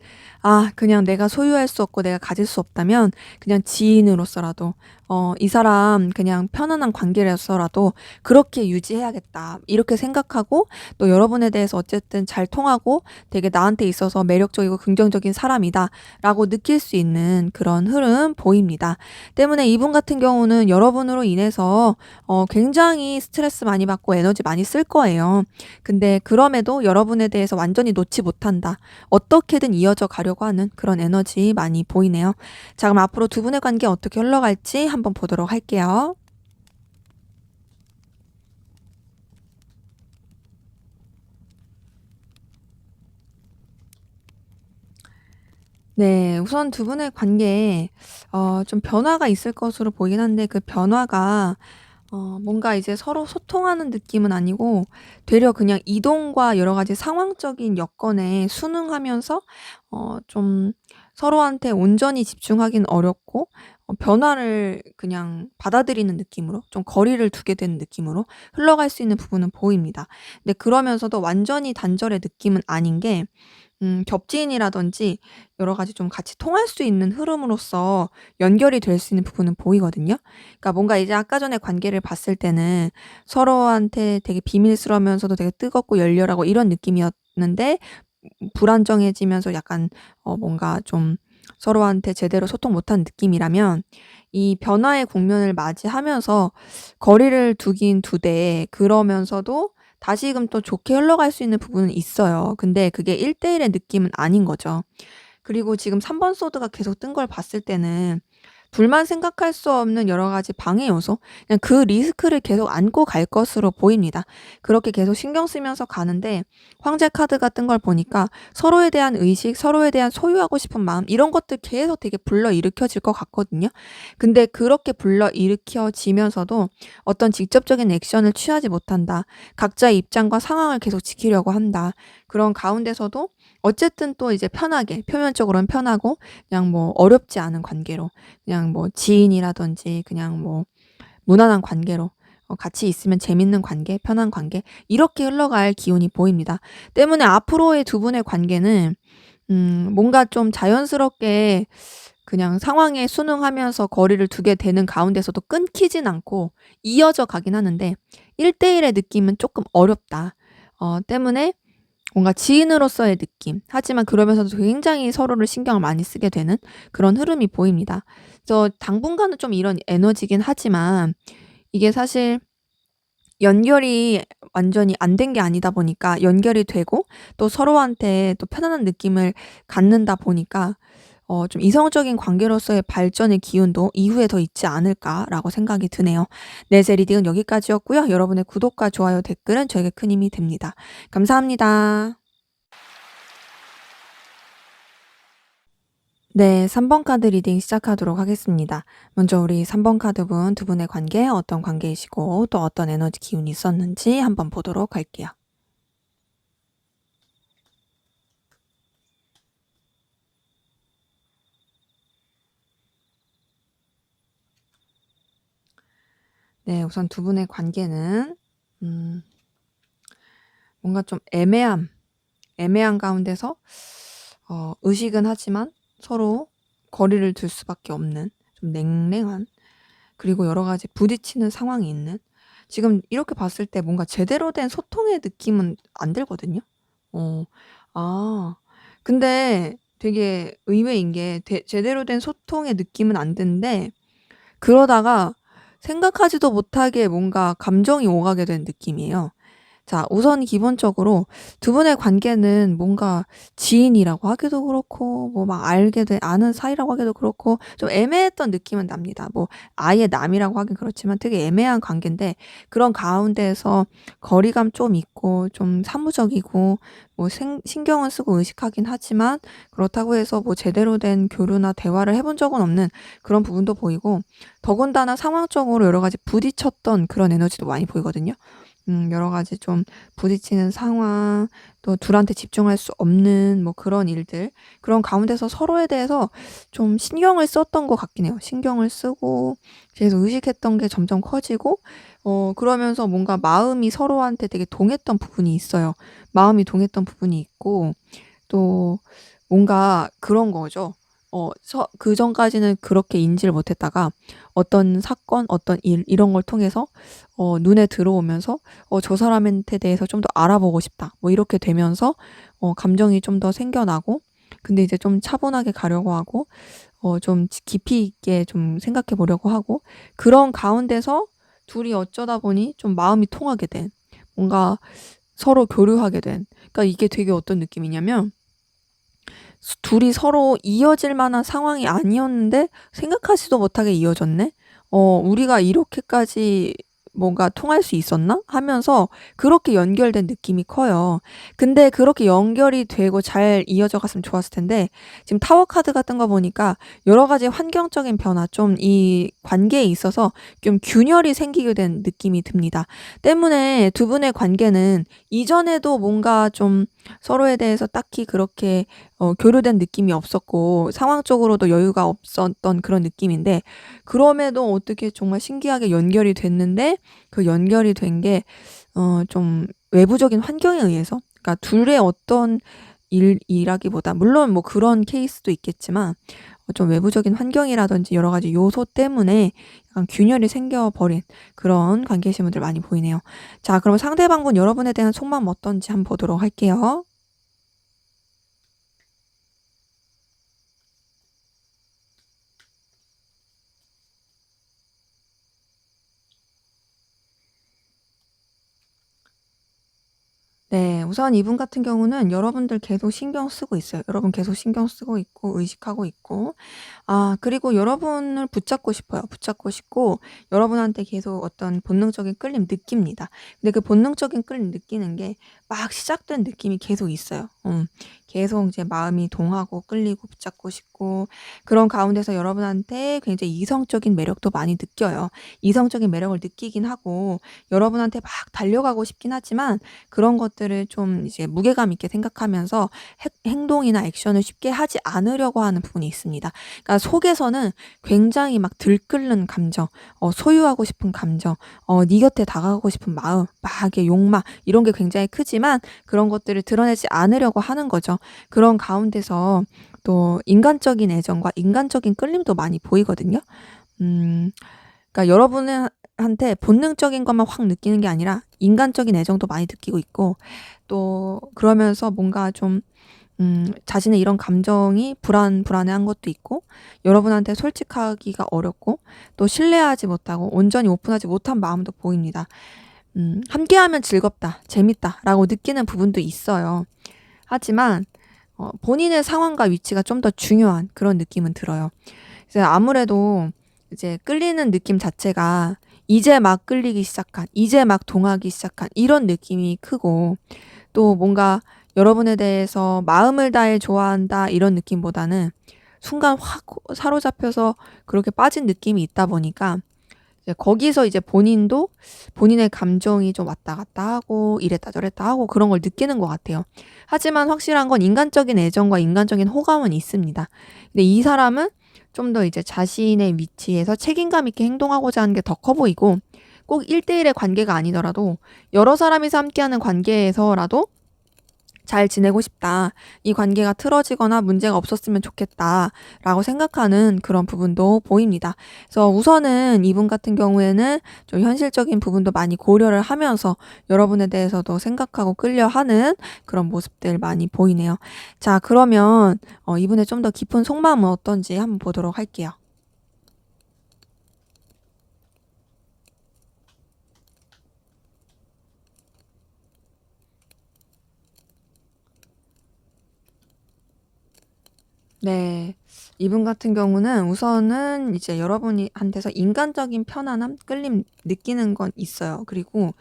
그냥 내가 소유할 수 없고 내가 가질 수 없다면 그냥 지인으로서라도, 이 사람 그냥 편안한 관계라서라도 그렇게 유지해야겠다, 이렇게 생각하고, 또 여러분에 대해서 어쨌든 잘 통하고 되게 나한테 있어서 매력적이고 긍정적인 사람이다 라고 느낄 수 있는 그런 흐름 보입니다. 때문에 이분 같은 경우는 여러분으로 인해서 굉장히 스트레스 많이 받고 에너지 많이 쓸 거예요. 근데 그럼에도 여러분에 대해서 완전히 놓지 못한다, 어떻게든 이어져 가려고 하는 그런 에너지 많이 보이네요. 자, 그럼 앞으로 두 분의 관계 어떻게 흘러갈지 한번 보도록 할게요. 네. 우선 두 분의 관계에 좀 변화가 있을 것으로 보이긴 한데, 그 변화가 뭔가 이제 서로 소통하는 느낌은 아니고 되려 그냥 이동과 여러 가지 상황적인 여건에 순응하면서 좀 서로한테 온전히 집중하긴 어렵고, 변화를 그냥 받아들이는 느낌으로 좀 거리를 두게 되는 느낌으로 흘러갈 수 있는 부분은 보입니다. 근데 그러면서도 완전히 단절의 느낌은 아닌 게, 겹지인이라든지 여러 가지 좀 같이 통할 수 있는 흐름으로서 연결이 될 수 있는 부분은 보이거든요. 그러니까 뭔가 이제 아까 전에 관계를 봤을 때는 서로한테 되게 비밀스러우면서도 되게 뜨겁고 열렬하고 이런 느낌이었는데, 불안정해지면서 약간 뭔가 좀 서로한테 제대로 소통 못한 느낌이라면, 이 변화의 국면을 맞이하면서 거리를 두긴 두되 그러면서도 다시금 또 좋게 흘러갈 수 있는 부분은 있어요. 근데 그게 1대1의 느낌은 아닌 거죠. 그리고 지금 3번 소드가 계속 뜬 걸 봤을 때는 둘만 생각할 수 없는 여러 가지 방해 요소, 그냥 그 리스크를 계속 안고 갈 것으로 보입니다. 그렇게 계속 신경 쓰면서 가는데 황제 카드가 뜬 걸 보니까 서로에 대한 의식, 서로에 대한 소유하고 싶은 마음 이런 것들 계속 되게 불러일으켜질 것 같거든요. 근데 그렇게 불러일으켜지면서도 어떤 직접적인 액션을 취하지 못한다. 각자의 입장과 상황을 계속 지키려고 한다. 그런 가운데서도 어쨌든 또 이제 편하게, 표면적으로는 편하고 그냥 뭐 어렵지 않은 관계로, 그냥 뭐 지인이라든지 그냥 뭐 무난한 관계로, 같이 있으면 재밌는 관계, 편한 관계 이렇게 흘러갈 기운이 보입니다. 때문에 앞으로의 두 분의 관계는 뭔가 좀 자연스럽게 그냥 상황에 순응하면서 거리를 두게 되는 가운데서도 끊기진 않고 이어져 가긴 하는데 1대1의 느낌은 조금 어렵다. 때문에 뭔가 지인으로서의 느낌. 하지만 그러면서도 굉장히 서로를 신경을 많이 쓰게 되는 그런 흐름이 보입니다. 그래서 당분간은 좀 이런 에너지긴 하지만 이게 사실 연결이 완전히 안 된 게 아니다 보니까 연결이 되고 또 서로한테 또 편안한 느낌을 갖는다 보니까 좀 '이성적인 관계로서의 발전의 기운도 이후에 더 있지 않을까.'라고 생각이 드네요. 네, 제 리딩은 여기까지였고요. 여러분의 구독과 좋아요, 댓글은 저에게 큰 힘이 됩니다. 감사합니다. 네, 3번 카드 리딩 시작하도록 하겠습니다. 먼저 우리 3번 카드분 두 분의 관계 어떤 관계이시고 또 어떤 에너지 기운이 있었는지 한번 보도록 할게요. 네, 우선 두 분의 관계는 음 뭔가 좀 애매한 가운데서 의식은 하지만 서로 거리를 둘 수밖에 없는 좀 냉랭한, 그리고 여러 가지 부딪히는 상황이 있는, 지금 이렇게 봤을 때 뭔가 제대로 된 소통의 느낌은 안 들거든요. 어. 아. 근데 되게 의외인 게 제대로 된 소통의 느낌은 안 드는데 그러다가 생각하지도 못하게 뭔가 감정이 오가게 된 느낌이에요. 자, 우선 기본적으로 두 분의 관계는 뭔가 지인이라고 하기도 그렇고 뭐 막 알게 된 아는 사이라고 하기도 그렇고 좀 애매했던 느낌은 납니다. 뭐 아예 남이라고 하긴 그렇지만 되게 애매한 관계인데 그런 가운데에서 거리감 좀 있고 좀 사무적이고 뭐 신경은 쓰고 의식하긴 하지만 그렇다고 해서 뭐 제대로 된 교류나 대화를 해본 적은 없는 그런 부분도 보이고, 더군다나 상황적으로 여러 가지 부딪혔던 그런 에너지도 많이 보이거든요. 여러 가지 좀 부딪히는 상황, 또 둘한테 집중할 수 없는 뭐 그런 일들, 그런 가운데서 서로에 대해서 좀 신경을 썼던 것 같긴 해요. 신경을 쓰고 계속 의식했던 게 점점 커지고 그러면서 뭔가 마음이 서로한테 되게 동했던 부분이 있어요. 마음이 동했던 부분이 있고 또 뭔가 그런 거죠. 그전까지는 그렇게 인지를 못했다가 어떤 사건, 어떤 일 이런 걸 통해서 눈에 들어오면서 '저 사람한테 대해서 좀 더 알아보고 싶다.' 뭐 이렇게 되면서 감정이 좀 더 생겨나고, 근데 이제 좀 차분하게 가려고 하고 좀 깊이 있게 좀 생각해 보려고 하고, 그런 가운데서 둘이 어쩌다 보니 좀 마음이 통하게 된, 뭔가 서로 교류하게 된, 그러니까 이게 되게 어떤 느낌이냐면 둘이 서로 이어질 만한 상황이 아니었는데 '생각하지도 못하게 이어졌네. 우리가 이렇게까지 뭔가 통할 수 있었나?' 하면서 그렇게 연결된 느낌이 커요. 근데 그렇게 연결이 되고 잘 이어져 갔으면 좋았을 텐데 지금 타워 카드가 뜬 거 보니까 여러 가지 환경적인 변화, 좀 이 관계에 있어서 좀 균열이 생기게 된 느낌이 듭니다. 때문에 두 분의 관계는 이전에도 뭔가 좀 서로에 대해서 딱히 그렇게 교류된 느낌이 없었고 상황적으로도 여유가 없었던 그런 느낌인데, 그럼에도 어떻게 정말 신기하게 연결이 됐는데 그 연결이 된 게 좀 외부적인 환경에 의해서, 그러니까 둘의 어떤 일이라기보다 물론 뭐 그런 케이스도 있겠지만 좀 외부적인 환경이라든지 여러 가지 요소 때문에 약간 균열이 생겨 버린 그런 관계이신 분들 많이 보이네요. 자, 그럼 상대방분 여러분에 대한 속마음 어떤지 한번 보도록 할게요. 네. 우선 이분 같은 경우는 여러분들 계속 신경 쓰고 있어요. 여러분 계속 신경 쓰고 있고 의식하고 있고 그리고 여러분을 붙잡고 싶어요. 붙잡고 싶고 여러분한테 계속 어떤 본능적인 끌림 느낍니다. 근데 그 본능적인 끌림 느끼는 게 막 시작된 느낌이 계속 있어요. 계속 이제 마음이 동하고 끌리고 붙잡고 싶고 그런 가운데서 여러분한테 굉장히 이성적인 매력도 많이 느껴요. 이성적인 매력을 느끼긴 하고 여러분한테 막 달려가고 싶긴 하지만 그런 것들을 좀 이제 무게감 있게 생각하면서 행동이나 액션을 쉽게 하지 않으려고 하는 부분이 있습니다. 그러니까 속에서는 굉장히 막 들끓는 감정, 소유하고 싶은 감정, 네 곁에 다가가고 싶은 마음, 막 이렇게 욕망 이런 게 굉장히 크지만 그런 것들을 드러내지 않으려고 하는 거죠. 그런 가운데서 또 인간적인 애정과 인간적인 끌림도 많이 보이거든요. 음 그러니까 여러분은 한테 본능적인 것만 확 느끼는 게 아니라 인간적인 애정도 많이 느끼고 있고 또 그러면서 뭔가 좀 자신의 이런 감정이 불안해한 것도 있고 여러분한테 솔직하기가 어렵고 또 신뢰하지 못하고 온전히 오픈하지 못한 마음도 보입니다. '함께하면 즐겁다. 재밌다.'라고 느끼는 부분도 있어요. 하지만 본인의 상황과 위치가 좀 더 중요한 그런 느낌은 들어요. 그래서 아무래도 이제 끌리는 느낌 자체가 이제 막 끌리기 시작한, 이제 막 동하기 시작한 이런 느낌이 크고 또 뭔가 여러분에 대해서 마음을 다해 좋아한다 이런 느낌보다는 순간 확 사로잡혀서 그렇게 빠진 느낌이 있다 보니까 이제 거기서 이제 본인도 본인의 감정이 좀 왔다 갔다 하고 이랬다 저랬다 하고 그런 걸 느끼는 것 같아요. 하지만 확실한 건 인간적인 애정과 인간적인 호감은 있습니다. 근데 이 사람은 좀 더 이제 자신의 위치에서 책임감 있게 행동하고자 하는 게 더 커 보이고 꼭 1대1의 관계가 아니더라도 여러 사람이서 함께하는 관계에서라도 '잘 지내고 싶다. 이 관계가 틀어지거나 문제가 없었으면 좋겠다.'라고 생각하는 그런 부분도 보입니다. 그래서 우선은 이분 같은 경우에는 좀 현실적인 부분도 많이 고려를 하면서 여러분에 대해서도 생각하고 끌려하는 그런 모습들 많이 보이네요. 자 그러면 이분의 좀 더 깊은 속마음은 어떤지 한번 보도록 할게요. 네. 이분 같은 경우는 우선은 이제 여러분이 한테서 인간적인 편안함, 끌림 느끼는 건 있어요. 그리고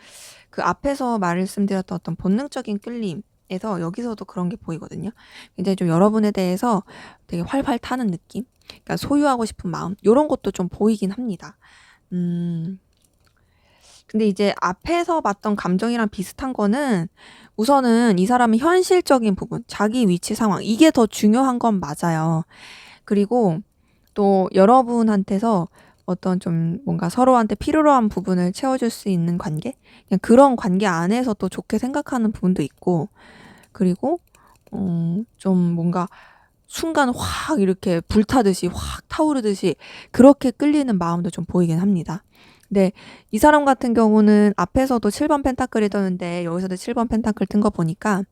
그 앞에서 말씀드렸던 어떤 본능적인 끌림에서 여기서도 그런 게 보이거든요. 굉장히 좀 여러분에 대해서 되게 활활 타는 느낌? 그러니까 소유하고 싶은 마음 요런 것도 좀 보이긴 합니다. 음. 근데 이제 앞에서 봤던 감정이랑 비슷한 거는 우선은 이 사람의 현실적인 부분, 자기 위치 상황 이게 더 중요한 건 맞아요. 그리고 또 여러분한테서 어떤 좀 뭔가 서로한테 필요로 한 부분을 채워줄 수 있는 관계? 그냥 그런 관계 안에서 또 좋게 생각하는 부분도 있고 그리고 좀 뭔가 순간 확 이렇게 불타듯이 확 타오르듯이 그렇게 끌리는 마음도 좀 보이긴 합니다. 근데 이 사람 같은 경우는 앞에서도 7번 펜타클이 떴는데 여기서도 7번 펜타클 뜬 거 보니까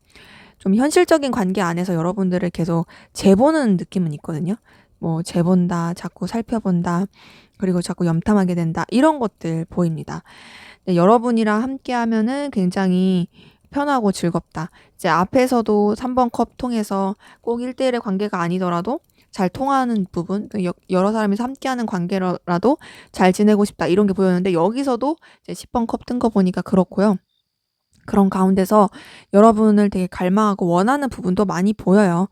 좀 현실적인 관계 안에서 여러분들을 계속 재보는 느낌은 있거든요. 뭐 재본다, 자꾸 살펴본다, 그리고 자꾸 염탐하게 된다 이런 것들 보입니다. 네 여러분이랑 함께하면은 굉장히 편하고 즐겁다. 이제 앞에서도 3번 컵 통해서 꼭 1대1의 관계가 아니더라도 잘 통하는 부분 그 여러 사람이서 함께하는 관계라도 잘 지내고 싶다 이런 게 보였는데 여기서도 이제 10번 컵 뜬 거 보니까 그렇고요. 그런 가운데서 여러분을 되게 갈망하고 원하는 부분도 많이 보여요.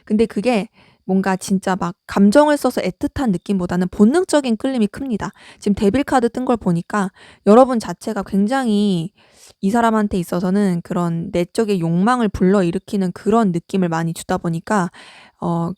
근데 그게 뭔가 진짜 막 감정을 써서 애틋한 느낌보다는 본능적인 끌림이 큽니다. 지금 데빌 카드 뜬 걸 보니까 여러분 자체가 굉장히 이 사람한테 있어서는 그런 내적의 욕망을 불러일으키는 그런 느낌을 많이 주다 보니까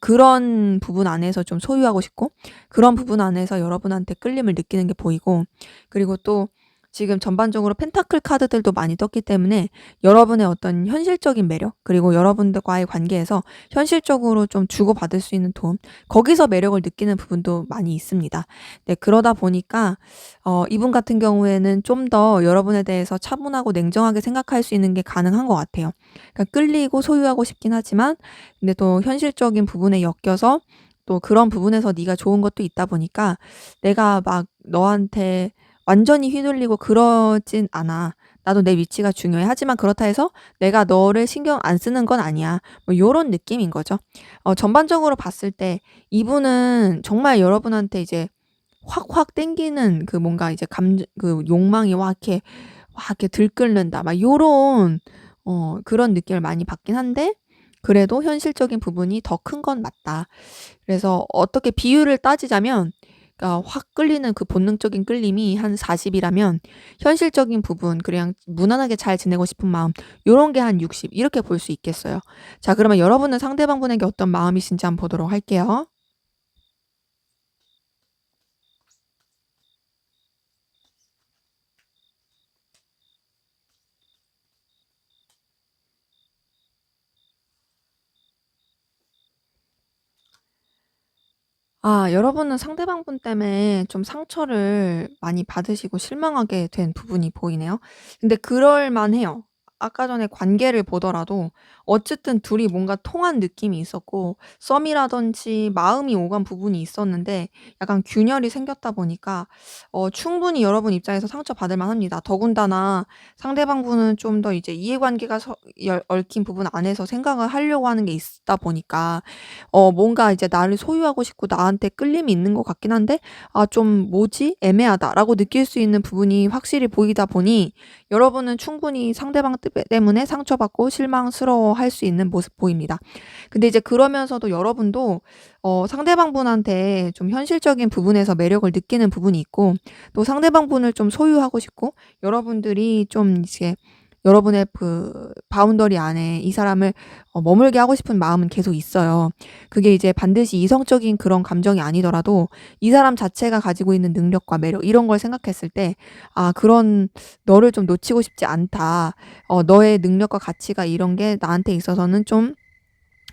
그런 부분 안에서 좀 소유하고 싶고 그런 부분 안에서 여러분한테 끌림을 느끼는 게 보이고 그리고 또 지금 전반적으로 펜타클 카드들도 많이 떴기 때문에 여러분의 어떤 현실적인 매력 그리고 여러분들과의 관계에서 현실적으로 좀 주고받을 수 있는 도움 거기서 매력을 느끼는 부분도 많이 있습니다. 네 그러다 보니까 이분 같은 경우에는 좀 더 여러분에 대해서 차분하고 냉정하게 생각할 수 있는 게 가능한 것 같아요. 그러니까 끌리고 소유하고 싶긴 하지만 근데 또 현실적인 부분에 엮여서 또 그런 부분에서 네가 좋은 것도 있다 보니까 내가 막 너한테 완전히 휘둘리고 그러진 않아. 나도 내 위치가 중요해. 하지만 그렇다 해서 내가 너를 신경 안 쓰는 건 아니야. 뭐 요런 느낌인 거죠. 전반적으로 봤을 때 이분은 정말 여러분한테 이제 확확 땡기는 그 뭔가 이제 그 욕망이 와 이렇게 들끓는다. 막 요런 그런 느낌을 많이 받긴 한데 그래도 현실적인 부분이 더 큰 건 맞다. 그래서 어떻게 비율을 따지자면 그러니까 확 끌리는 그 본능적인 끌림이 한 40 이라면 현실적인 부분 그냥 무난하게 잘 지내고 싶은 마음 요런 게 한 60 이렇게 볼 수 있겠어요. 자 그러면 여러분은 상대방분에게 어떤 마음이신지 한번 보도록 할게요. 여러분은 상대방분 때문에 좀 상처를 많이 받으시고 실망하게 된 부분이 보이네요. 근데 그럴 만해요. 아까 전에 관계를 보더라도 어쨌든 둘이 뭔가 통한 느낌이 있었고 썸이라든지 마음이 오간 부분이 있었는데 약간 균열이 생겼다 보니까 충분히 여러분 입장에서 상처받을 만합니다. 더군다나 상대방분은 좀 더 이제 이해관계가 얽힌 부분 안에서 생각을 하려고 하는 게 있다 보니까 뭔가 이제 나를 소유하고 싶고 나한테 끌림이 있는 것 같긴 한데 '아 좀 뭐지? 애매하다.'라고 느낄 수 있는 부분이 확실히 보이다 보니 여러분은 충분히 상대방 때문에 상처받고 실망스러워할 수 있는 모습 보입니다. 근데 이제 그러면서도 여러분도 상대방분한테 좀 현실적인 부분에서 매력을 느끼는 부분이 있고 또 상대방분을 좀 소유하고 싶고 여러분들이 좀 이제 여러분의 그 바운더리 안에 이 사람을 머물게 하고 싶은 마음은 계속 있어요. 그게 이제 반드시 이성적인 그런 감정이 아니더라도 이 사람 자체가 가지고 있는 능력과 매력 이런 걸 생각했을 때 '아 그런 너를 좀 놓치고 싶지 않다. 너의 능력과 가치가 이런 게 나한테 있어서는 좀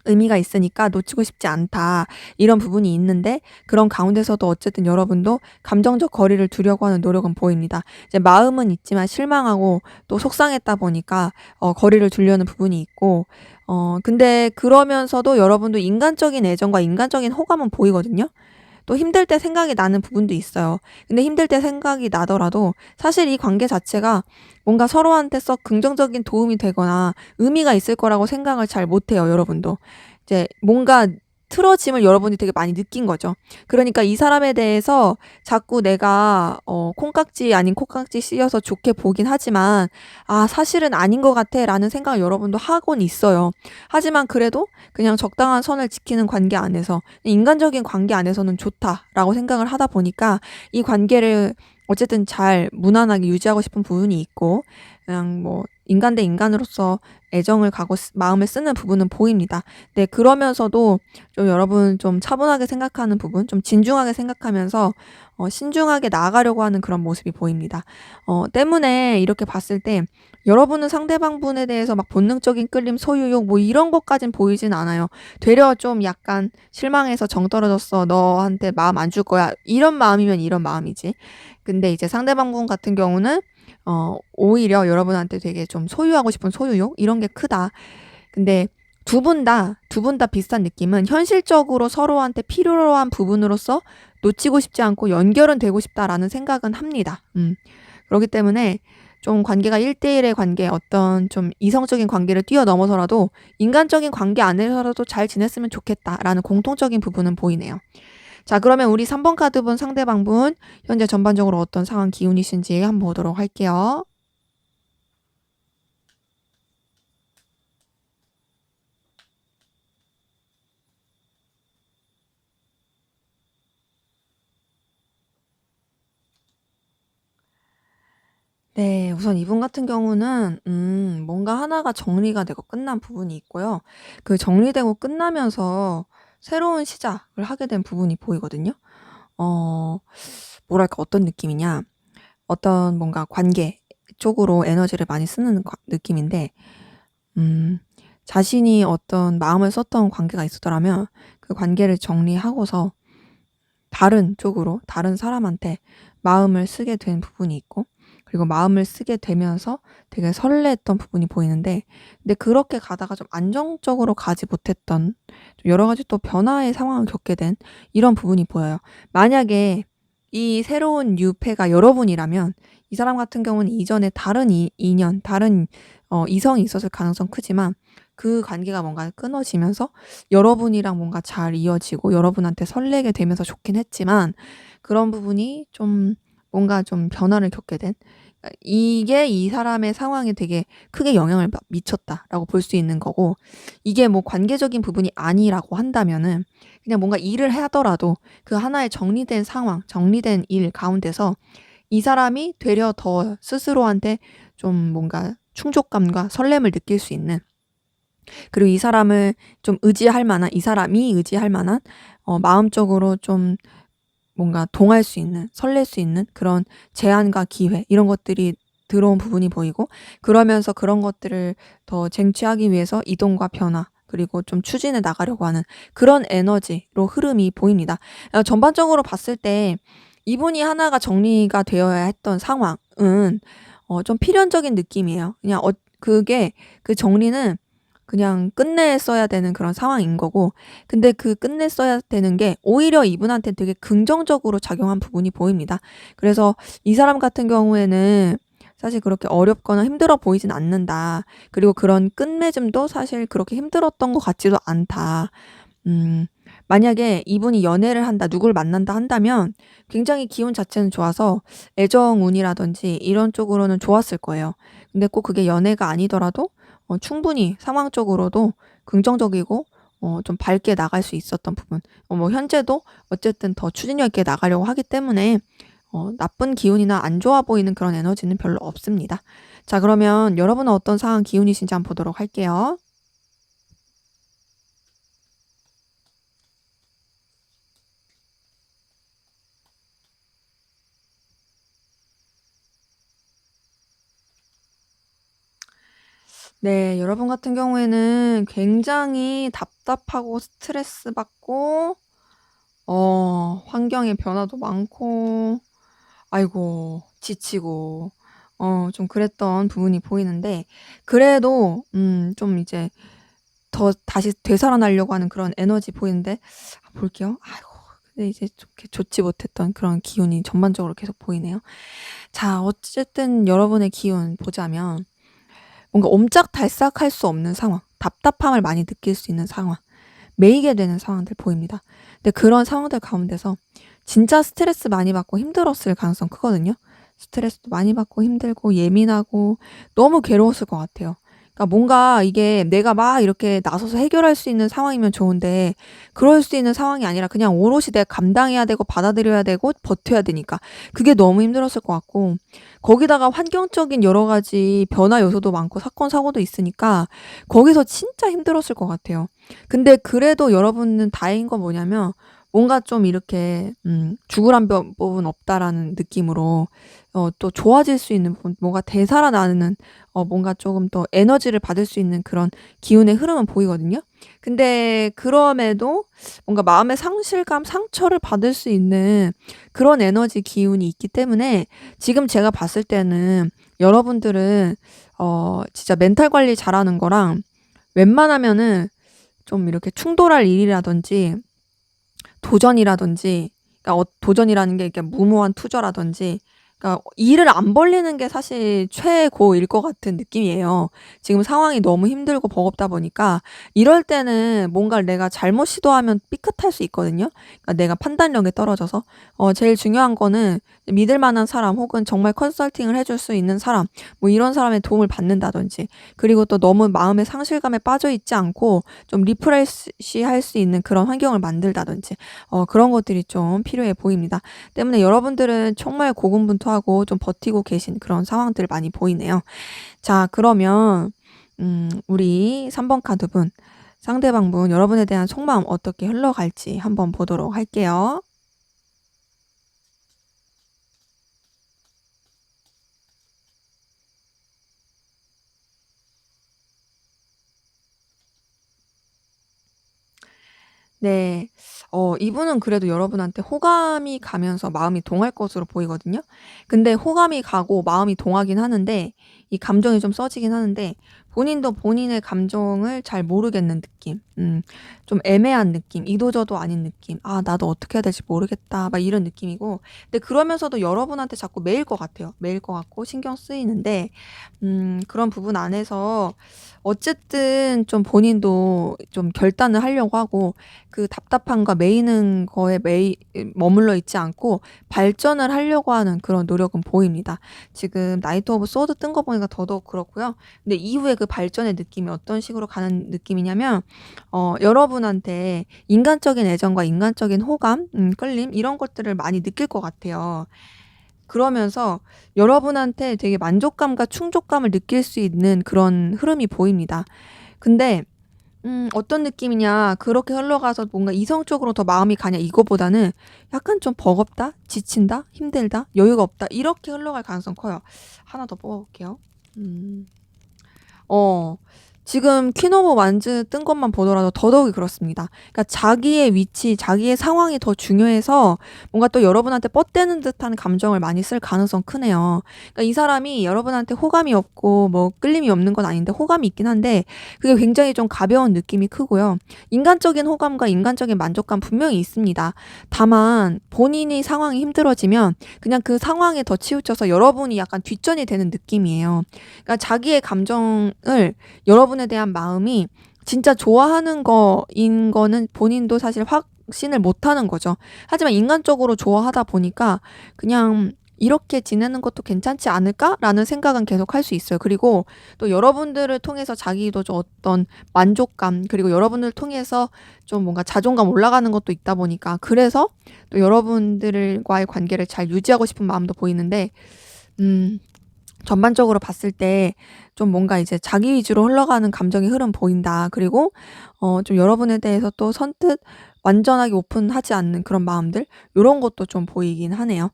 의미가 있으니까 놓치고 싶지 않다.' 이런 부분이 있는데 그런 가운데서도 어쨌든 여러분도 감정적 거리를 두려고 하는 노력은 보입니다. 이제 마음은 있지만 실망하고 또 속상했다 보니까 거리를 두려는 부분이 있고 근데 그러면서도 여러분도 인간적인 애정과 인간적인 호감은 보이거든요. 또 힘들 때 생각이 나는 부분도 있어요. 근데 힘들 때 생각이 나더라도 사실 이 관계 자체가 뭔가 서로한테 썩 긍정적인 도움이 되거나 의미가 있을 거라고 생각을 잘 못해요, 여러분도. 이제 뭔가 틀어짐을 여러분이 되게 많이 느낀 거죠. 그러니까 이 사람에 대해서 자꾸 내가 콩깍지 아닌 콩깍지 씌어서 좋게 보긴 하지만 '아 사실은 아닌 것 같아.'라는 생각을 여러분도 하곤 있어요. 하지만 그래도 그냥 적당한 선을 지키는 관계 안에서 '인간적인 관계 안에서는 좋다.'라고 생각을 하다 보니까 이 관계를 어쨌든 잘 무난하게 유지하고 싶은 부분이 있고 그냥 뭐 인간 대 인간으로서 애정을 가고 마음을 쓰는 부분은 보입니다. 네 그러면서도 좀 여러분 좀 차분하게 생각하는 부분 좀 진중하게 생각하면서 신중하게 나아가려고 하는 그런 모습이 보입니다. 때문에 이렇게 봤을 때 여러분은 상대방분에 대해서 막 본능적인 끌림, 소유욕 뭐 이런 것까진 보이진 않아요. 되려 좀 약간 '실망해서 정 떨어졌어. 너한테 마음 안 줄 거야.' 이런 마음이면 이런 마음이지. 근데 이제 상대방분 같은 경우는 오히려 여러분한테 되게 좀 소유하고 싶은 소유욕 이런 게 크다. 근데 두 분 다 비슷한 느낌은 현실적으로 서로한테 필요한 부분으로서 놓치고 싶지 않고 연결은 되고 싶다라는 생각은 합니다. 그렇기 때문에 좀 관계가 1대 1의 관계 어떤 좀 이성적인 관계를 뛰어넘어서라도 '인간적인 관계 안에서라도 잘 지냈으면 좋겠다.'라는 공통적인 부분은 보이네요. 자 그러면 우리 3번 카드분 상대방분 현재 전반적으로 어떤 상황 기운이신지 한번 보도록 할게요. 네. 우선 이분 같은 경우는 뭔가 하나가 정리가 되고 끝난 부분이 있고요. 그 정리되고 끝나면서 새로운 시작을 하게 된 부분이 보이거든요. 어 뭐랄까 어떤 느낌이냐. 어떤 뭔가 관계 쪽으로 에너지를 많이 쓰는 느낌인데 음 자신이 어떤 마음을 썼던 관계가 있었더라면 그 관계를 정리하고서 다른 쪽으로 다른 사람한테 마음을 쓰게 된 부분이 있고 그리고 마음을 쓰게 되면서 되게 설레했던 부분이 보이는데 근데 그렇게 가다가 좀 안정적으로 가지 못했던 좀 여러 가지 또 변화의 상황을 겪게 된 이런 부분이 보여요. 만약에 이 새로운 유패가 여러분이라면 이 사람 같은 경우는 이전에 다른 인연, 다른 이성이 있었을 가능성 크지만 그 관계가 뭔가 끊어지면서 여러분이랑 뭔가 잘 이어지고 여러분한테 설레게 되면서 좋긴 했지만 그런 부분이 좀 뭔가 좀 변화를 겪게 된 이게 이 사람의 상황에 되게 크게 영향을 미쳤다라고 볼 수 있는 거고 이게 뭐 관계적인 부분이 아니라고 한다면은 그냥 뭔가 일을 하더라도 그 하나의 정리된 상황, 정리된 일 가운데서 이 사람이 되려 더 스스로한테 좀 뭔가 충족감과 설렘을 느낄 수 있는 그리고 이 사람을 좀 의지할 만한 이 사람이 의지할 만한 마음적으로 좀 뭔가 동할 수 있는 설렐 수 있는 그런 제안과 기회 이런 것들이 들어온 부분이 보이고 그러면서 그런 것들을 더 쟁취하기 위해서 이동과 변화 그리고 좀 추진해 나가려고 하는 그런 에너지로 흐름이 보입니다. 전반적으로 봤을 때 이분이 하나가 정리가 되어야 했던 상황은 좀 필연적인 느낌이에요. 그냥 그게 그 정리는 그냥 끝냈어야 되는 그런 상황인 거고 근데 그 끝냈어야 되는 게 오히려 이분한테 되게 긍정적으로 작용한 부분이 보입니다. 그래서 이 사람 같은 경우에는 사실 그렇게 어렵거나 힘들어 보이진 않는다. 그리고 그런 끝맺음도 사실 그렇게 힘들었던 것 같지도 않다. 만약에 이분이 연애를 한다, 누굴 만난다 한다면 굉장히 기운 자체는 좋아서 애정운이라든지 이런 쪽으로는 좋았을 거예요. 근데 꼭 그게 연애가 아니더라도 충분히 상황적으로도 긍정적이고 좀 밝게 나갈 수 있었던 부분. 뭐 현재도 어쨌든 더 추진력 있게 나가려고 하기 때문에 나쁜 기운이나 안 좋아 보이는 그런 에너지는 별로 없습니다. 자, 그러면 여러분은 어떤 상황 기운이신지 한번 보도록 할게요. 네, 여러분 같은 경우에는 굉장히 답답하고 스트레스 받고 환경의 변화도 많고 아이고 지치고 좀 그랬던 부분이 보이는데 그래도 좀 이제 더 다시 되살아나려고 하는 그런 에너지 보이는데 볼게요. 아이고 근데 이제 좋게 좋지 못했던 그런 기운이 전반적으로 계속 보이네요. 자, 어쨌든 여러분의 기운 보자면 뭔가 옴짝달싹할 수 없는 상황, 답답함을 많이 느낄 수 있는 상황, 매이게 되는 상황들 보입니다. 근데 그런 상황들 가운데서 진짜 스트레스 많이 받고 힘들었을 가능성 크거든요. 스트레스도 많이 받고 힘들고 예민하고 너무 괴로웠을 것 같아요. 그러니까 뭔가 이게 내가 막 이렇게 나서서 해결할 수 있는 상황이면 좋은데 그럴 수 있는 상황이 아니라 그냥 오롯이 내가 감당해야 되고 받아들여야 되고 버텨야 되니까 그게 너무 힘들었을 것 같고 거기다가 환경적인 여러 가지 변화 요소도 많고 사건 사고도 있으니까 거기서 진짜 힘들었을 것 같아요. 근데 그래도 여러분은 다행인 건 뭐냐면 뭔가 좀 이렇게 '죽으란 법은 없다.'라는 느낌으로 또 좋아질 수 있는 부분 뭔가 되살아나는 뭔가 조금 더 에너지를 받을 수 있는 그런 기운의 흐름은 보이거든요. 근데 그럼에도 뭔가 마음의 상실감, 상처를 받을 수 있는 그런 에너지 기운이 있기 때문에 지금 제가 봤을 때는 여러분들은 진짜 멘탈 관리 잘하는 거랑 웬만하면은 좀 이렇게 충돌할 일이라든지 도전이라든지 그러니까 도전이라는 게 이렇게 무모한 투저라든지 그러니까 일을 안 벌리는 게 사실 최고일 것 같은 느낌이에요. 지금 상황이 너무 힘들고 버겁다 보니까 이럴 때는 뭔가를 내가 잘못 시도하면 삐끗할 수 있거든요. 그러니까 내가 판단력이 떨어져서 제일 중요한 거는 믿을 만한 사람 혹은 정말 컨설팅을 해줄 수 있는 사람 뭐 이런 사람의 도움을 받는다든지 그리고 또 너무 마음의 상실감에 빠져 있지 않고 좀 리프레시 할 수 있는 그런 환경을 만들다든지 그런 것들이 좀 필요해 보입니다. 때문에 여러분들은 정말 고군분투하고 좀 버티고 계신 그런 상황들 많이 보이네요. 자, 그러면 우리 3번 카드분 상대방분 여러분에 대한 속마음 어떻게 흘러갈지 한번 보도록 할게요. 네. 이분은 그래도 여러분한테 호감이 가면서 마음이 동할 것으로 보이거든요. 근데 호감이 가고 마음이 동하긴 하는데 이 감정이 좀 써지긴 하는데 본인도 본인의 감정을 잘 모르겠는 느낌. 좀 애매한 느낌. 이도저도 아닌 느낌. '아 나도 어떻게 해야 될지 모르겠다.' 막 이런 느낌이고, 근데 그러면서도 여러분한테 자꾸 매일 것 같아요. 매일 것 같고 신경 쓰이는데, 그런 부분 안에서 어쨌든 좀 본인도 좀 결단을 하려고 하고, 그 답답함과 매이는 거에 머물러 있지 않고 발전을 하려고 하는 그런 노력은 보입니다. 지금 나이트 오브 소드 뜬 거 보니까 더더욱 그렇고요. 근데 이후에 그 발전의 느낌이 어떤 식으로 가는 느낌이냐면, 여러분한테 인간적인 애정과 인간적인 호감, 끌림 이런 것들을 많이 느낄 것 같아요. 그러면서 여러분한테 되게 만족감과 충족감을 느낄 수 있는 그런 흐름이 보입니다. 근데 어떤 느낌이냐, 그렇게 흘러가서 뭔가 이성적으로 더 마음이 가냐 이거보다는 약간 좀 버겁다, 지친다, 힘들다, 여유가 없다 이렇게 흘러갈 가능성이 커요. 하나 더 뽑아 볼게요. 음. 어. 지금 퀸 오브 완즈 뜬 것만 보더라도 더더욱이 그렇습니다. 그러니까 자기의 위치, 자기의 상황이 더 중요해서 뭔가 또 여러분한테 뻗대는 듯한 감정을 많이 쓸 가능성 크네요. 그러니까 이 사람이 여러분한테 호감이 없고 뭐 끌림이 없는 건 아닌데 호감이 있긴 한데, 그게 굉장히 좀 가벼운 느낌이 크고요. 인간적인 호감과 인간적인 만족감 분명히 있습니다. 다만 본인이 상황이 힘들어지면 그냥 그 상황에 더 치우쳐서 여러분이 약간 뒷전이 되는 느낌이에요. 그러니까 자기의 감정을, 여러분에 대한 마음이 진짜 좋아하는 거인 거는 본인도 사실 확신을 못 하는 거죠. 하지만 인간적으로 좋아하다 보니까 그냥 '이렇게 지내는 것도 괜찮지 않을까?'라는 생각은 계속 할 수 있어요. 그리고 또 여러분들을 통해서 자기도 좀 어떤 만족감, 그리고 여러분을 통해서 좀 뭔가 자존감 올라가는 것도 있다 보니까, 그래서 또 여러분들과의 관계를 잘 유지하고 싶은 마음도 보이는데, 음 전반적으로 봤을 때 좀 뭔가 이제 자기 위주로 흘러가는 감정의 흐름 보인다. 그리고 좀 여러분에 대해서 또 선뜻 완전하게 오픈하지 않는 그런 마음들, 요런 것도 좀 보이긴 하네요.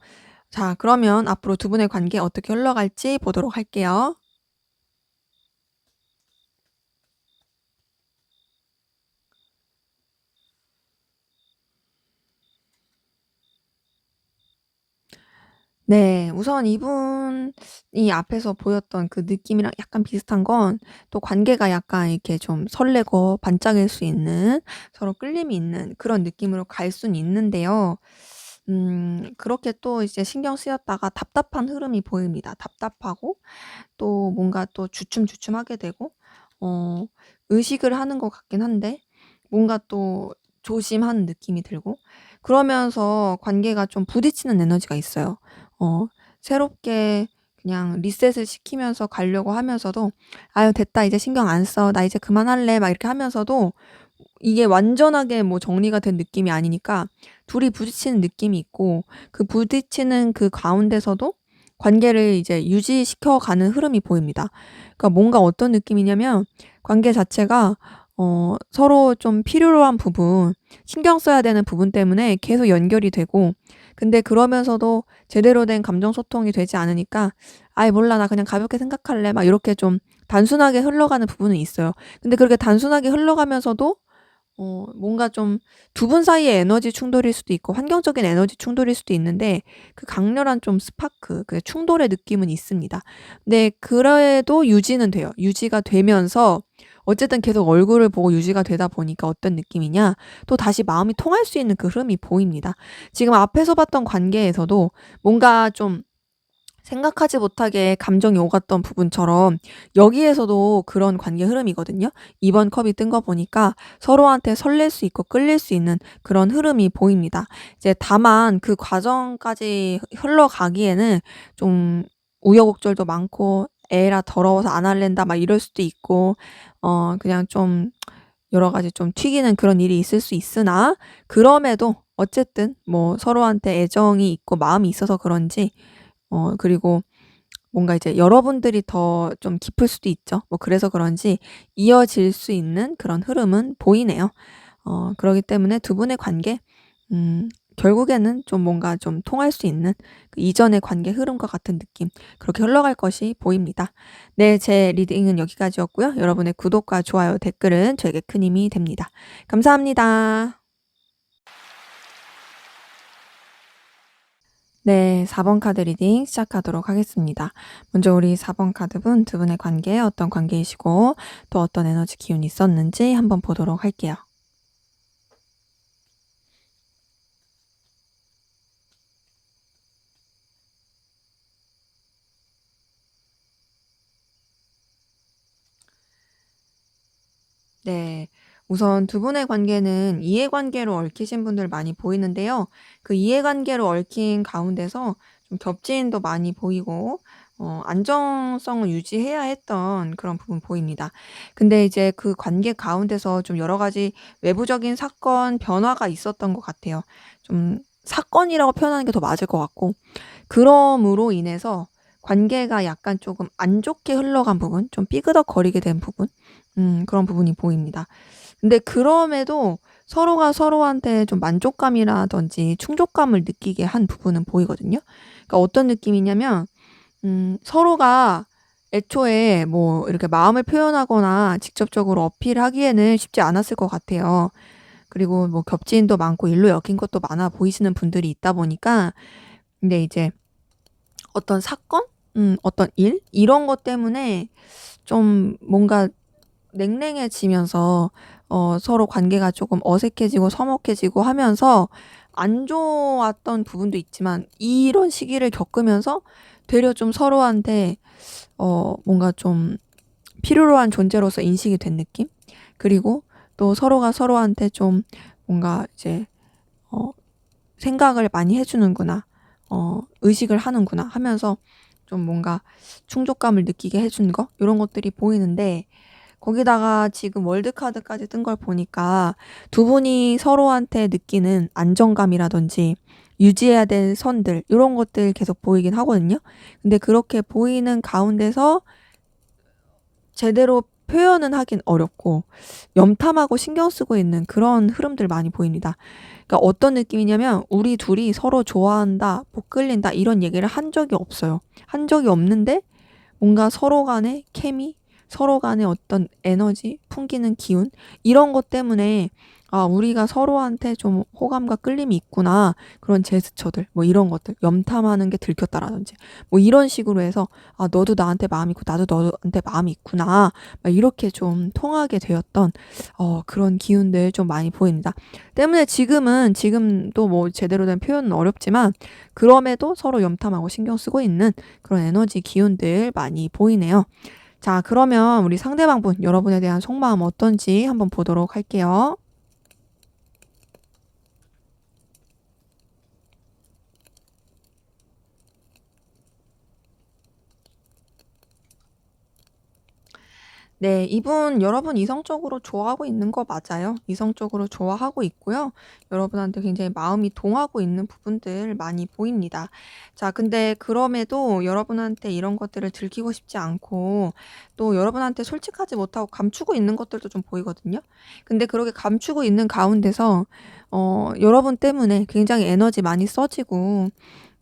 자, 그러면 앞으로 두 분의 관계 어떻게 흘러갈지 보도록 할게요. 네. 우선 이분이 앞에서 보였던 그 느낌이랑 약간 비슷한 건, 또 관계가 약간 이렇게 좀 설레고 반짝일 수 있는, 서로 끌림이 있는 그런 느낌으로 갈 수는 있는데요. 그렇게 또 이제 신경 쓰였다가 답답한 흐름이 보입니다. 답답하고 또 뭔가 또 주춤주춤하게 되고, 어 의식을 하는 것 같긴 한데 뭔가 또 조심하는 느낌이 들고, 그러면서 관계가 좀 부딪히는 에너지가 있어요. 어 새롭게 그냥 리셋을 시키면서 가려고 하면서도 '아유 됐다. 이제 신경 안 써. 나 이제 그만할래.' 막 이렇게 하면서도 이게 완전하게 뭐 정리가 된 느낌이 아니니까 둘이 부딪히는 느낌이 있고, 그 부딪히는 그 가운데서도 관계를 이제 유지시켜 가는 흐름이 보입니다. 그러니까 뭔가 어떤 느낌이냐면, 관계 자체가 서로 좀 필요로 한 부분, 신경 써야 되는 부분 때문에 계속 연결이 되고, 근데 그러면서도 제대로 된 감정 소통이 되지 않으니까 '아이 몰라. 나 그냥 가볍게 생각할래.' 막 이렇게 좀 단순하게 흘러가는 부분은 있어요. 근데 그렇게 단순하게 흘러가면서도 뭔가 좀 두 분 사이의 에너지 충돌일 수도 있고 환경적인 에너지 충돌일 수도 있는데, 그 강렬한 좀 스파크, 그 충돌의 느낌은 있습니다. 근데 그래도 유지는 돼요. 유지가 되면서 어쨌든 계속 얼굴을 보고 유지가 되다 보니까 어떤 느낌이냐, 또다시 마음이 통할 수 있는 그 흐름이 보입니다. 지금 앞에서 봤던 관계에서도 뭔가 좀 생각하지 못하게 감정이 오갔던 부분처럼 여기에서도 그런 관계 흐름이거든요. 이번 컵이 뜬 거 보니까 서로한테 설렐 수 있고 끌릴 수 있는 그런 흐름이 보입니다. 이제 다만 그 과정까지 흘러가기에는 좀 우여곡절도 많고, 에라 더러워서 안 할랜다 막 이럴 수도 있고, 그냥 좀 여러 가지 좀 튀기는 그런 일이 있을 수 있으나, 그럼에도 어쨌든 뭐 서로한테 애정이 있고 마음이 있어서 그런지, 그리고 뭔가 이제 여러분들이 더 좀 깊을 수도 있죠. 뭐 그래서 그런지 이어질 수 있는 그런 흐름은 보이네요. 그러기 때문에 두 분의 관계, 결국에는 좀 뭔가 좀 통할 수 있는 그 이전의 관계 흐름과 같은 느낌, 그렇게 흘러갈 것이 보입니다. 네, 제 리딩은 여기까지였고요. 여러분의 구독과 좋아요, 댓글은 저에게 큰 힘이 됩니다. 감사합니다. 네, 4번 카드 리딩 시작하도록 하겠습니다. 먼저 우리 4번 카드분 두 분의 관계 어떤 관계이시고 또 어떤 에너지 기운이 있었는지 한번 보도록 할게요. 네. 우선 두 분의 관계는 이해관계로 얽히신 분들 많이 보이는데요. 그 이해관계로 얽힌 가운데서 좀 겹친도 많이 보이고 안정성을 유지해야 했던 그런 부분 보입니다. 근데 이제 그 관계 가운데서 좀 여러 가지 외부적인 사건 변화가 있었던 것 같아요. 좀 사건이라고 표현하는 게 더 맞을 것 같고 그럼으로 인해서 관계가 약간 조금 안 좋게 흘러간 부분, 좀 삐그덕거리게 된 부분 그런 부분이 보입니다. 근데 그럼에도 서로가 서로한테 좀 만족감이라든지 충족감을 느끼게 한 부분은 보이거든요. 그러니까 어떤 느낌이냐면 서로가 애초에 뭐 이렇게 마음을 표현하거나 직접적으로 어필하기에는 쉽지 않았을 것 같아요. 그리고 뭐 겹지인도 많고 일로 엮인 것도 많아 보이시는 분들이 있다 보니까 근데 이제 어떤 사건? 어떤 일? 이런 것 때문에 좀 뭔가 냉랭해지면서 서로 관계가 조금 어색해지고 서먹해지고 하면서 안 좋았던 부분도 있지만 이런 시기를 겪으면서 되려 좀 서로한테 뭔가 좀 필요로 한 존재로서 인식이 된 느낌? 그리고 또 서로가 서로한테 좀 뭔가 이제 어 '생각을 많이 해 주는구나. 의식을 하는구나.' 하면서 좀 뭔가 충족감을 느끼게 해준 거 요런 것들이 보이는데 거기다가 지금 월드 카드까지 뜬 걸 보니까 두 분이 서로한테 느끼는 안정감이라든지 유지해야 될 선들 요런 것들 계속 보이긴 하거든요. 근데 그렇게 보이는 가운데서 제대로 표현은 하긴 어렵고 염탐하고 신경 쓰고 있는 그런 흐름들 많이 보입니다. 그러니까 어떤 느낌이냐면 우리 둘이 서로 좋아한다, 뭐 끌린다 이런 얘기를 한 적이 없어요. 한 적이 없는데 뭔가 서로 간의 케미, 서로 간의 어떤 에너지, 풍기는 기운 이런 것 때문에 '아 우리가 서로한테 좀 호감과 끌림이 있구나.' 그런 제스처들 뭐 이런 것들 염탐하는 게 들켰다라든지 뭐 이런 식으로 해서 '아 너도 나한테 마음이 있고 나도 너한테 마음이 있구나.' 막 이렇게 좀 통하게 되었던 그런 기운들 좀 많이 보입니다. 때문에 지금도 뭐 제대로 된 표현은 어렵지만 그럼에도 서로 염탐하고 신경 쓰고 있는 그런 에너지 기운들 많이 보이네요. 자, 그러면 우리 상대방분 여러분에 대한 속마음 어떤지 한번 보도록 할게요. 네. 이분 여러분 이성적으로 좋아하고 있는 거 맞아요. 이성적으로 좋아하고 있고요. 여러분한테 굉장히 마음이 동하고 있는 부분들 많이 보입니다. 자 근데 그럼에도 여러분한테 이런 것들을 들키고 싶지 않고 또 여러분한테 솔직하지 못하고 감추고 있는 것들도 좀 보이거든요. 근데 그렇게 감추고 있는 가운데서 여러분 때문에 굉장히 에너지 많이 써지고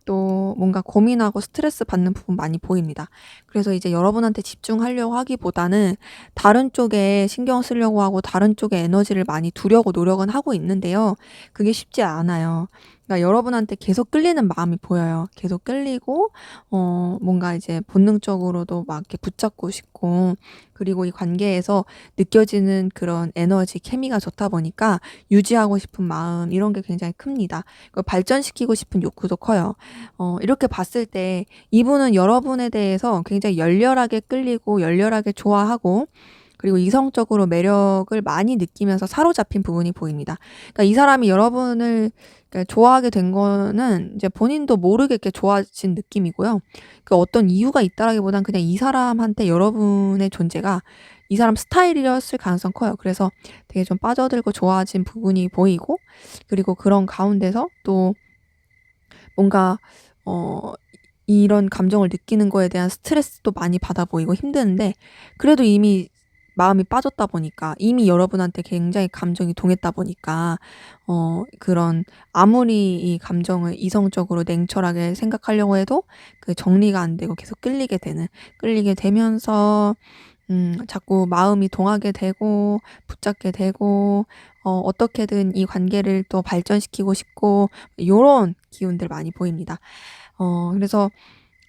또 뭔가 고민하고 스트레스 받는 부분 많이 보입니다. 그래서 이제 여러분한테 집중하려고 하기보다는 다른 쪽에 신경 쓰려고 하고 다른 쪽에 에너지를 많이 두려고 노력은 하고 있는데요. 그게 쉽지 않아요. 그러니까 여러분한테 계속 끌리는 마음이 보여요. 계속 끌리고 뭔가 이제 본능적으로도 막 이렇게 붙잡고 싶고 그리고 이 관계에서 느껴지는 그런 에너지 케미가 좋다 보니까 유지하고 싶은 마음 이런 게 굉장히 큽니다. 그걸 발전시키고 싶은 욕구도 커요. 이렇게 봤을 때 이분은 여러분에 대해서 굉장히 열렬하게 끌리고 열렬하게 좋아하고 그리고 이성적으로 매력을 많이 느끼면서 사로잡힌 부분이 보입니다. 그러니까 이 사람이 여러분을 그러니까 좋아하게 된 거는 이제 본인도 모르게 이렇게 좋아진 느낌이고요. 그 어떤 이유가 있다라기보다는 그냥 이 사람한테 여러분의 존재가 이 사람 스타일이었을 가능성이 커요. 그래서 되게 좀 빠져들고 좋아진 부분이 보이고 그리고 그런 가운데서 또 뭔가 이런 감정을 느끼는 거에 대한 스트레스도 많이 받아 보이고 힘드는데 그래도 이미 마음이 빠졌다 보니까 이미 여러분한테 굉장히 감정이 동했다 보니까 그런 아무리 이 감정을 이성적으로 냉철하게 생각하려고 해도 그 정리가 안 되고 계속 끌리게 되는 끌리게 되면서 자꾸 마음이 동하게 되고 붙잡게 되고 어떻게든 이 관계를 또 발전시키고 싶고 요런 기운들 많이 보입니다. 그래서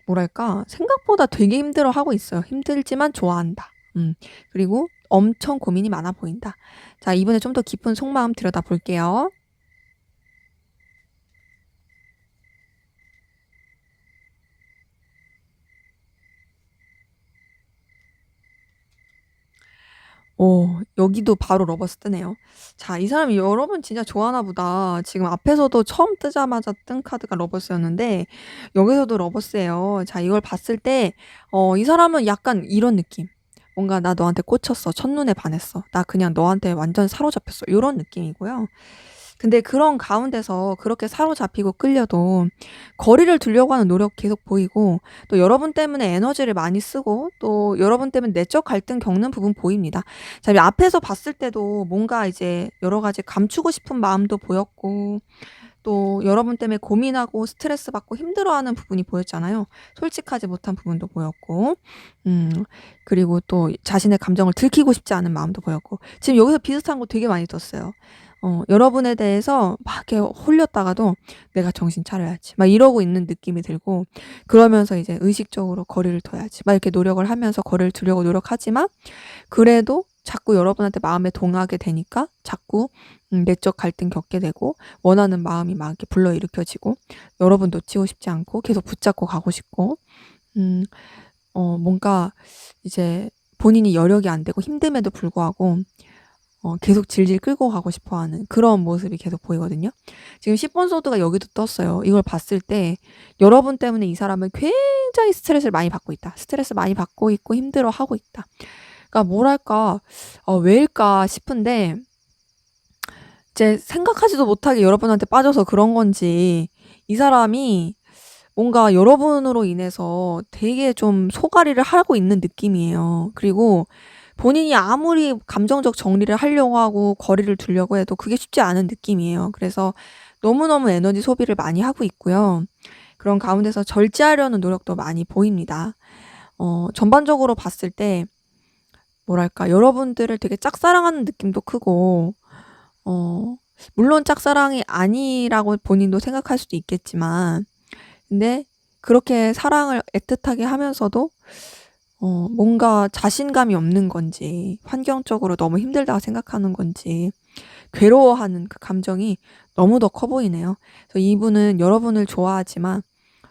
뭐랄까 생각보다 되게 힘들어하고 있어요. 힘들지만 좋아한다. 그리고 엄청 고민이 많아 보인다. 자, 이번에 좀 더 깊은 속마음 들여다볼게요. 여기도 바로 러버스 뜨네요. 자, 이 사람이 여러분 진짜 좋아하나 보다. 지금 앞에서도 처음 뜨자마자 뜬 카드가 러버스였는데 여기서도 러버스예요. 자, 이걸 봤을 때 이 사람은 약간 이런 느낌. 뭔가 나 너한테 꽂혔어. 첫눈에 반했어. 나 그냥 너한테 완전 사로잡혔어. 요런 느낌이고요. 근데 그런 가운데서 그렇게 사로잡히고 끌려도 거리를 두려고 하는 노력 계속 보이고 또 여러분 때문에 에너지를 많이 쓰고 또 여러분 때문에 내적 갈등 겪는 부분 보입니다. 자, 앞에서 봤을 때도 뭔가 이제 여러 가지 감추고 싶은 마음도 보였고 또 여러분 때문에 고민하고 스트레스 받고 힘들어하는 부분이 보였잖아요. 솔직하지 못한 부분도 보였고, 그리고 또 자신의 감정을 들키고 싶지 않은 마음도 보였고, 지금 여기서 비슷한 거 되게 많이 떴어요. 여러분에 대해서 막 이렇게 홀렸다가도 내가 정신 차려야지. 막 이러고 있는 느낌이 들고, 그러면서 이제 의식적으로 거리를 둬야지. 막 이렇게 노력을 하면서 거리를 두려고 노력하지만, 그래도 자꾸 여러분한테 마음에 동하게 되니까 자꾸 내적 갈등 겪게 되고 원하는 마음이 막 이렇게 불러일으켜지고 여러분 놓치고 싶지 않고 계속 붙잡고 가고 싶고 뭔가 이제 본인이 여력이 안 되고 힘듦에도 불구하고 계속 질질 끌고 가고 싶어 하는 그런 모습이 계속 보이거든요. 지금 10번 소드가 여기도 떴어요. 이걸 봤을 때 여러분 때문에 이 사람은 굉장히 스트레스를 많이 받고 있다. 스트레스 많이 받고 있고 힘들어하고 있다. 그러니까 뭐랄까 왜일까 싶은데 이제 생각하지도 못하게 여러분한테 빠져서 그런 건지 이 사람이 뭔가 여러분으로 인해서 되게 좀 소가리를 하고 있는 느낌이에요. 그리고 본인이 아무리 감정적 정리를 하려고 하고 거리를 두려고 해도 그게 쉽지 않은 느낌이에요. 그래서 너무너무 에너지 소비를 많이 하고 있고요. 그런 가운데서 절제하려는 노력도 많이 보입니다. 전반적으로 봤을 때 뭐랄까 여러분들을 되게 짝사랑하는 느낌도 크고 물론 짝사랑이 아니라고 본인도 생각할 수도 있겠지만 근데 그렇게 사랑을 애틋하게 하면서도 뭔가 자신감이 없는 건지 환경적으로 너무 힘들다고 생각하는 건지 괴로워하는 그 감정이 너무 더 커 보이네요. 그래서 이분은 여러분을 좋아하지만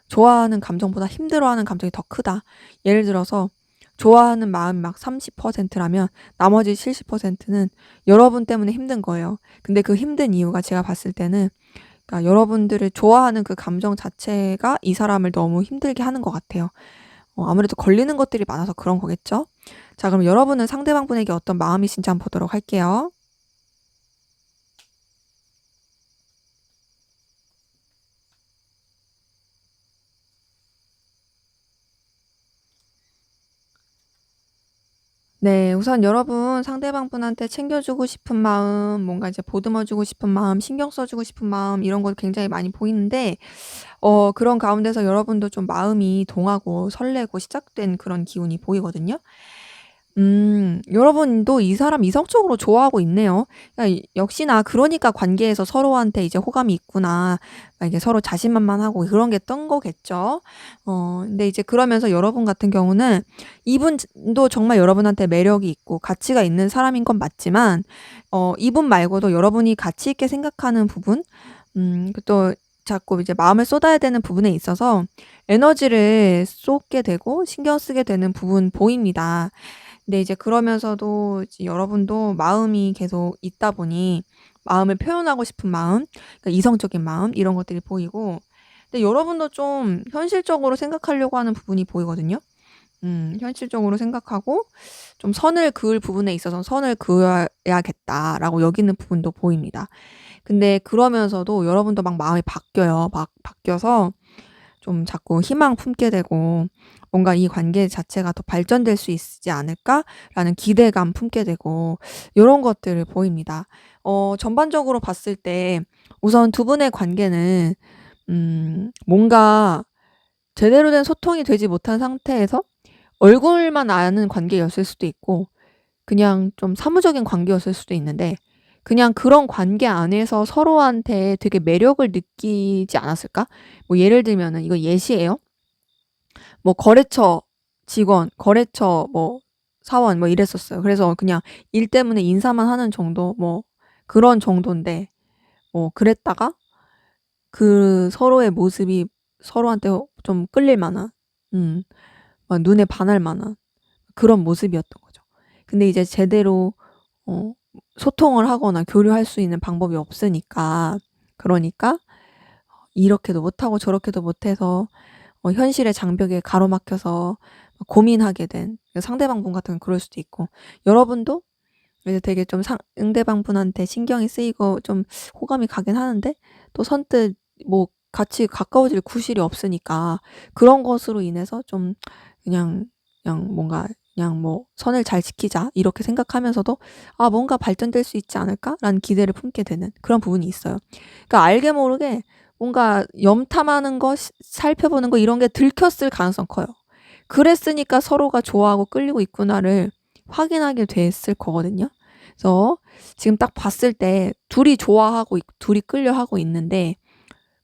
좋아하는 감정보다 힘들어하는 감정이 더 크다. 예를 들어서 좋아하는 마음이 막 30%라면 나머지 70%는 여러분 때문에 힘든 거예요. 근데 그 힘든 이유가 제가 봤을 때는 그러니까 여러분들을 좋아하는 그 감정 자체가 이 사람을 너무 힘들게 하는 것 같아요. 아무래도 걸리는 것들이 많아서 그런 거겠죠? 자, 그럼 여러분은 상대방분에게 어떤 마음이신지 한번 보도록 할게요. 네, 우선 여러분 상대방분한테 챙겨주고 싶은 마음, 뭔가 이제 보듬어주고 싶은 마음, 신경 써주고 싶은 마음 이런 거 굉장히 많이 보이는데 그런 가운데서 여러분도 좀 마음이 동하고 설레고 시작된 그런 기운이 보이거든요. 여러분도 이 사람 이성적으로 좋아하고 있네요. 역시나 그러니까 관계에서 서로한테 이제 호감이 있구나. 막 이게 서로 자신만만하고 그런 게 뜬 거겠죠. 근데 이제 그러면서 여러분 같은 경우는 이분도 정말 여러분한테 매력이 있고 가치가 있는 사람인 건 맞지만, 이분 말고도 여러분이 가치 있게 생각하는 부분, 또 자꾸 이제 마음을 쏟아야 되는 부분에 있어서 에너지를 쏟게 되고 신경 쓰게 되는 부분 보입니다. 근데 이제 그러면서도 이제 여러분도 마음이 계속 있다 보니 마음을 표현하고 싶은 마음, 그러니까 이성적인 마음 이런 것들이 보이고 근데 여러분도 좀 현실적으로 생각하려고 하는 부분이 보이거든요. 현실적으로 생각하고 좀 선을 그을 부분에 있어서 선을 그어야겠다라고 여기는 부분도 보입니다. 근데 그러면서도 여러분도 막 마음이 바뀌어요. 막 바뀌어서 좀 자꾸 희망 품게 되고 뭔가 이 관계 자체가 더 발전될 수 있지 않을까라는 기대감 품게 되고 이런 것들을 보입니다. 전반적으로 봤을 때 우선 두 분의 관계는 뭔가 제대로 된 소통이 되지 못한 상태에서 얼굴만 아는 관계였을 수도 있고 그냥 좀 사무적인 관계였을 수도 있는데 그냥 그런 관계 안에서 서로한테 되게 매력을 느끼지 않았을까? 뭐 예를 들면은 이거 예시예요. 뭐 거래처 직원, 거래처 뭐 사원 뭐 이랬었어요. 그래서 그냥 일 때문에 인사만 하는 정도 뭐 그런 정도인데 뭐 그랬다가 그 서로의 모습이 서로한테 좀 끌릴 만한 음 막 눈에 반할 만한 그런 모습이었던 거죠. 근데 이제 제대로 어 소통을 하거나 교류할 수 있는 방법이 없으니까 그러니까 이렇게도 못하고 저렇게도 못해서 현실의 장벽에 가로막혀서 고민하게 된 상대방분 같은 경우는 그럴 수도 있고 여러분도 이제 되게 좀 상대방분한테 신경이 쓰이고 좀 호감이 가긴 하는데 또 선뜻 뭐 같이 가까워질 구실이 없으니까 그런 것으로 인해서 좀 그냥 뭔가 그냥 뭐 '선을 잘 지키자.' 이렇게 생각하면서도 '아 뭔가 발전될 수 있지 않을까?'라는 기대를 품게 되는 그런 부분이 있어요. 그러니까 알게 모르게 뭔가 염탐하는 거 살펴보는 거 이런 게 들켰을 가능성이 커요. 그랬으니까 '서로가 좋아하고 끌리고 있구나.'를 확인하게 됐을 거거든요. 그래서 지금 딱 봤을 때 둘이 좋아하고 둘이 끌려하고 있는데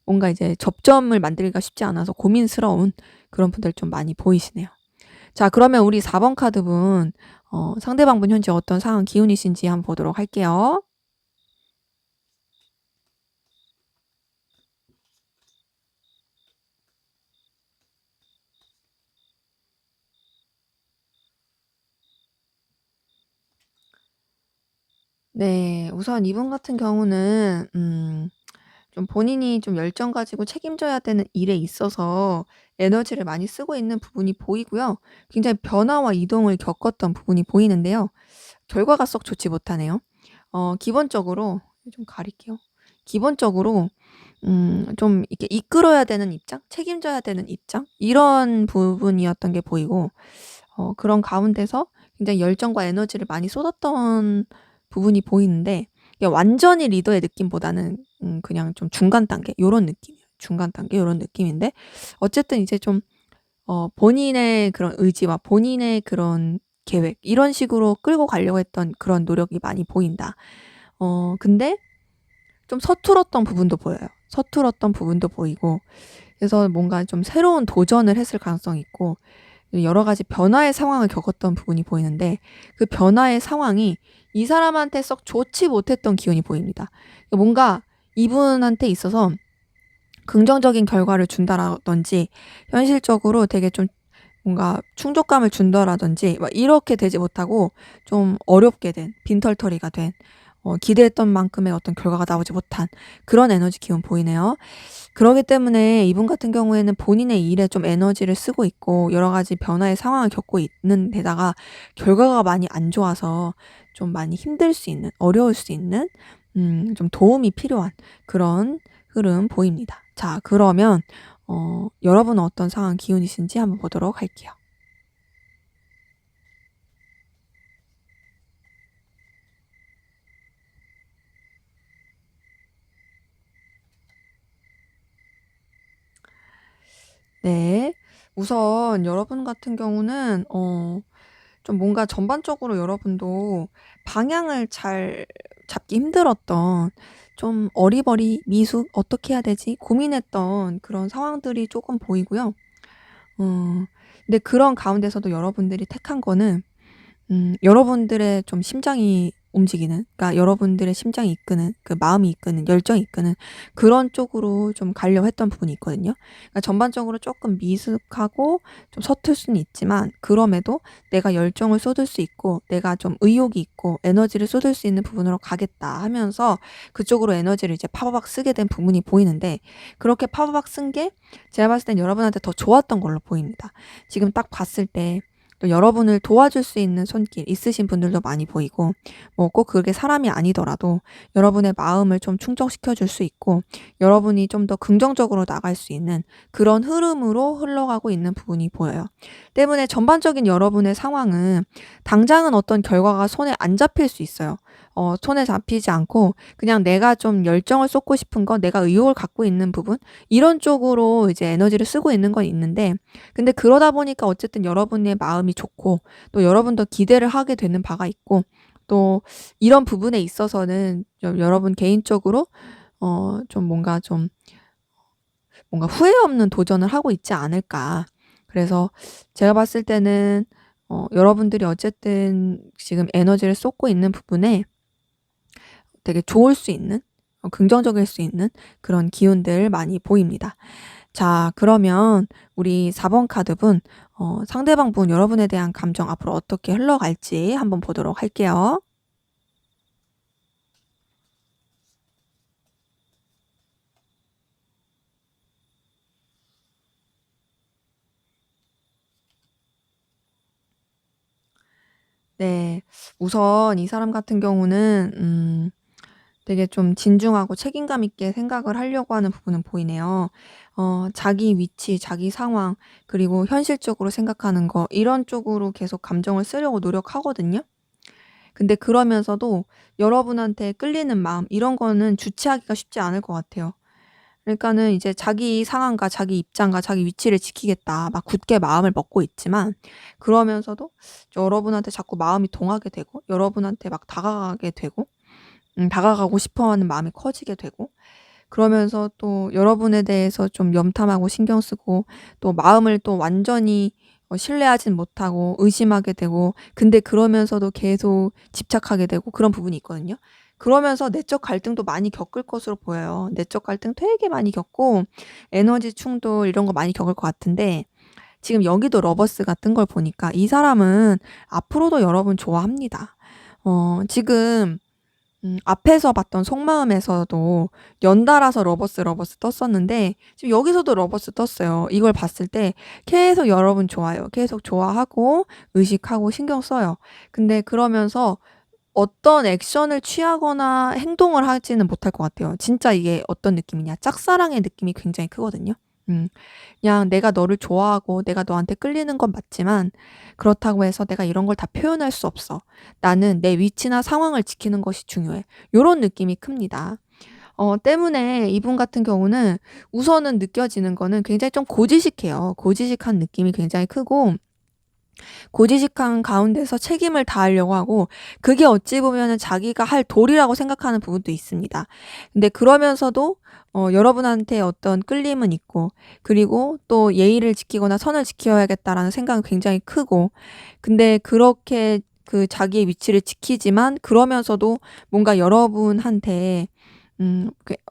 뭔가 이제 접점을 만들기가 쉽지 않아서 고민스러운 그런 분들 좀 많이 보이시네요. 자 그러면 우리 4번 카드분 상대방분 현재 어떤 상황 기운이신지 한번 보도록 할게요. 네. 우선 이분 같은 경우는 좀 본인이 좀 열정 가지고 책임져야 되는 일에 있어서 에너지를 많이 쓰고 있는 부분이 보이고요. 굉장히 변화와 이동을 겪었던 부분이 보이는데요. 결과가 썩 좋지 못하네요. 기본적으로 좀 가릴게요. 기본적으로 좀 이렇게 이끌어야 되는 입장, 책임져야 되는 입장 이런 부분이었던 게 보이고 그런 가운데서 굉장히 열정과 에너지를 많이 쏟았던 부분이 보이는데 이게 완전히 리더의 느낌보다는 그냥 좀 중간 단계 요런 느낌이에요. 중간 단계 요런 느낌인데 어쨌든 이제 좀 본인의 그런 의지와 본인의 그런 계획 이런 식으로 끌고 가려고 했던 그런 노력이 많이 보인다. 근데 좀 서툴었던 부분도 보여요. 서툴었던 부분도 보이고 그래서 뭔가 좀 새로운 도전을 했을 가능성이 있고 여러 가지 변화의 상황을 겪었던 부분이 보이는데 그 변화의 상황이 이 사람한테 썩 좋지 못했던 기운이 보입니다. 뭔가 이분한테 있어서 긍정적인 결과를 준다라든지 현실적으로 되게 좀 뭔가 충족감을 준다라든지 막 이렇게 되지 못하고 좀 어렵게 된 빈털터리가 된 기대했던 만큼의 어떤 결과가 나오지 못한 그런 에너지 기운 보이네요. 그러기 때문에 이분 같은 경우에는 본인의 일에 좀 에너지를 쓰고 있고 여러 가지 변화의 상황을 겪고 있는 데다가 결과가 많이 안 좋아서 좀 많이 힘들 수 있는 어려울 수 있는 좀 도움이 필요한 그런 흐름 보입니다. 자 그러면 여러분은 어떤 상황 기운이신지 한번 보도록 할게요. 네. 우선 여러분 같은 경우는 좀 뭔가 전반적으로 여러분도 방향을 잘 잡기 힘들었던 좀 어리버리 미숙 '어떻게 해야 되지?' 고민했던 그런 상황들이 쪼끔 보이고요. 근데 그런 가운데서도 여러분들이 택한 거는 여러분들의 좀 심장이 움직이는 그러니까 여러분들의 심장이 이끄는 그 마음이 이끄는 열정이 이끄는 그런 쪽으로 좀 가려고 했던 부분이 있거든요. 그러니까 전반적으로 쪼끔 미숙하고 좀 서툴 수는 있지만 그럼에도 '내가 열정을 쏟을 수 있고 내가 좀 의욕이 있고 에너지를 쏟을 수 있는 부분으로 가겠다.' 하면서 그쪽으로 에너지를 이제 파바박 쓰게 된 부분이 보이는데 그렇게 파바박 쓴 게 제가 봤을 땐 여러분한테 더 좋았던 걸로 보입니다. 지금 딱 봤을 때 또 여러분을 도와줄 수 있는 손길 있으신 분들도 많이 보이고 뭐 꼭 그게 사람이 아니더라도 여러분의 마음을 좀 충족시켜 줄 수 있고 여러분이 좀 더 긍정적으로 나갈 수 있는 그런 흐름으로 흘러가고 있는 부분이 보여요. 때문에 전반적인 여러분의 상황은 당장은 어떤 결과가 손에 안 잡힐 수 있어요. 손에 잡히지 않고 그냥 내가 좀 열정을 쏟고 싶은 거, 내가 의욕을 갖고 있는 부분 이런 쪽으로 이제 에너지를 쓰고 있는 건 있는데, 근데 그러다 보니까 어쨌든 여러분의 마음이 좋고 또 여러분도 기대를 하게 되는 바가 있고, 또 이런 부분에 있어서는 좀 여러분 개인적으로 좀 뭔가 후회 없는 도전을 하고 있지 않을까. 그래서 제가 봤을 때는 여러분들이 어쨌든 지금 에너지를 쏟고 있는 부분에 되게 좋을 수 있는, 긍정적일 수 있는 그런 기운들 많이 보입니다. 자, 그러면 우리 4번 카드분, 상대방 분 여러분에 대한 감정 앞으로 어떻게 흘러갈지 한번 보도록 할게요. 네. 우선 이 사람 같은 경우는 되게 좀 진중하고 책임감 있게 생각을 하려고 하는 부분은 보이네요. 자기 위치, 자기 상황, 그리고 현실적으로 생각하는 거 이런 쪽으로 계속 감정을 쓰려고 노력하거든요. 근데 그러면서도 여러분한테 끌리는 마음 이런 거는 주체하기가 쉽지 않을 것 같아요. 그러니까는 이제 자기 상황과 자기 입장과 자기 위치를 지키겠다 막 굳게 마음을 먹고 있지만, 그러면서도 여러분한테 자꾸 마음이 동하게 되고 여러분한테 막 다가가게 되고 다가가고 싶어 하는 마음이 커지게 되고, 그러면서 또 여러분에 대해서 좀 염탐하고 신경 쓰고 또 마음을 또 완전히 신뢰하진 못하고 의심하게 되고, 근데 그러면서도 계속 집착하게 되고 그런 부분이 있거든요. 그러면서 내적 갈등도 많이 겪을 것으로 보여요. 내적 갈등 되게 많이 겪고 에너지 충돌 이런 거 많이 겪을 것 같은데, 지금 여기도 러버스 같은 걸 보니까 이 사람은 앞으로도 여러분 좋아합니다. 지금 앞에서 봤던 속마음에서도 연달아서 러버스 떴었는데 지금 여기서도 러버스 떴어요. 이걸 봤을 때 계속 여러분 좋아요. 계속 좋아하고 의식하고 신경 써요. 근데 그러면서 어떤 액션을 취하거나 행동을 하지는 못할 것 같아요. 진짜 이게 어떤 느낌이냐, 짝사랑의 느낌이 굉장히 크거든요. 음. 그냥 내가 너를 좋아하고 내가 너한테 끌리는 건 맞지만 그렇다고 해서 내가 이런 걸 다 표현할 수 없어. 나는 내 위치나 상황을 지키는 것이 중요해. 요런 느낌이 큽니다. 때문에 이분 같은 경우는 우선은 느껴지는 거는 굉장히 좀 고지식해요. 고지식한 느낌이 굉장히 크고 고지식한 가운데서 책임을 다하려고 하고, 그게 어찌 보면은 자기가 할 도리라고 생각하는 부분도 있습니다. 근데 그러면서도 여러분한테 어떤 끌림은 있고, 그리고 또 예의를 지키거나 선을 지켜야겠다라는 생각은 굉장히 크고, 근데 그렇게 그 자기의 위치를 지키지만 그러면서도 뭔가 여러분한테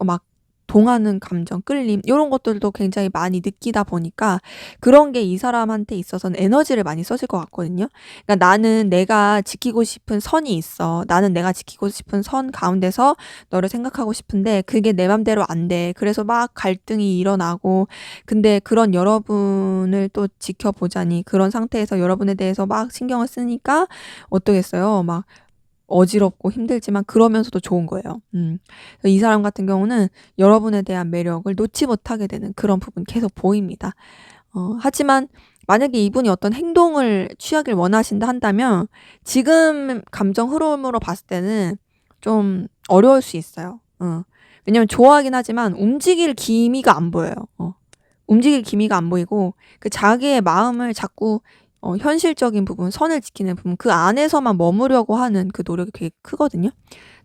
막 동하는 감정, 끌림 요런 것들도 굉장히 많이 느끼다 보니까 그런 게 이 사람한테 있어서는 에너지를 많이 써질 것 같거든요. 그러니까 나는 내가 지키고 싶은 선이 있어. 나는 내가 지키고 싶은 선 가운데서 너를 생각하고 싶은데 그게 내 맘대로 안 돼. 그래서 막 갈등이 일어나고, 근데 그런 여러분을 또 지켜보자니 그런 상태에서 여러분에 대해서 막 신경을 쓰니까 어떠겠어요? 막 어지럽고 힘들지만 그러면서도 좋은 거예요. 이 사람 같은 경우는 여러분에 대한 매력을 놓지 못하게 되는 그런 부분 계속 보입니다. 하지만 만약에 이분이 어떤 행동을 취하길 원하신다 한다면 지금 감정 흐름으로 봤을 때는 좀 어려울 수 있어요. 왜냐면 좋아하긴 하지만 움직일 기미가 안 보여요. 움직일 기미가 안 보이고 그 자기의 마음을 자꾸 현실적인 부분, 선을 지키는 부분 그 안에서만 머무려고 하는 그 노력이 되게 크거든요.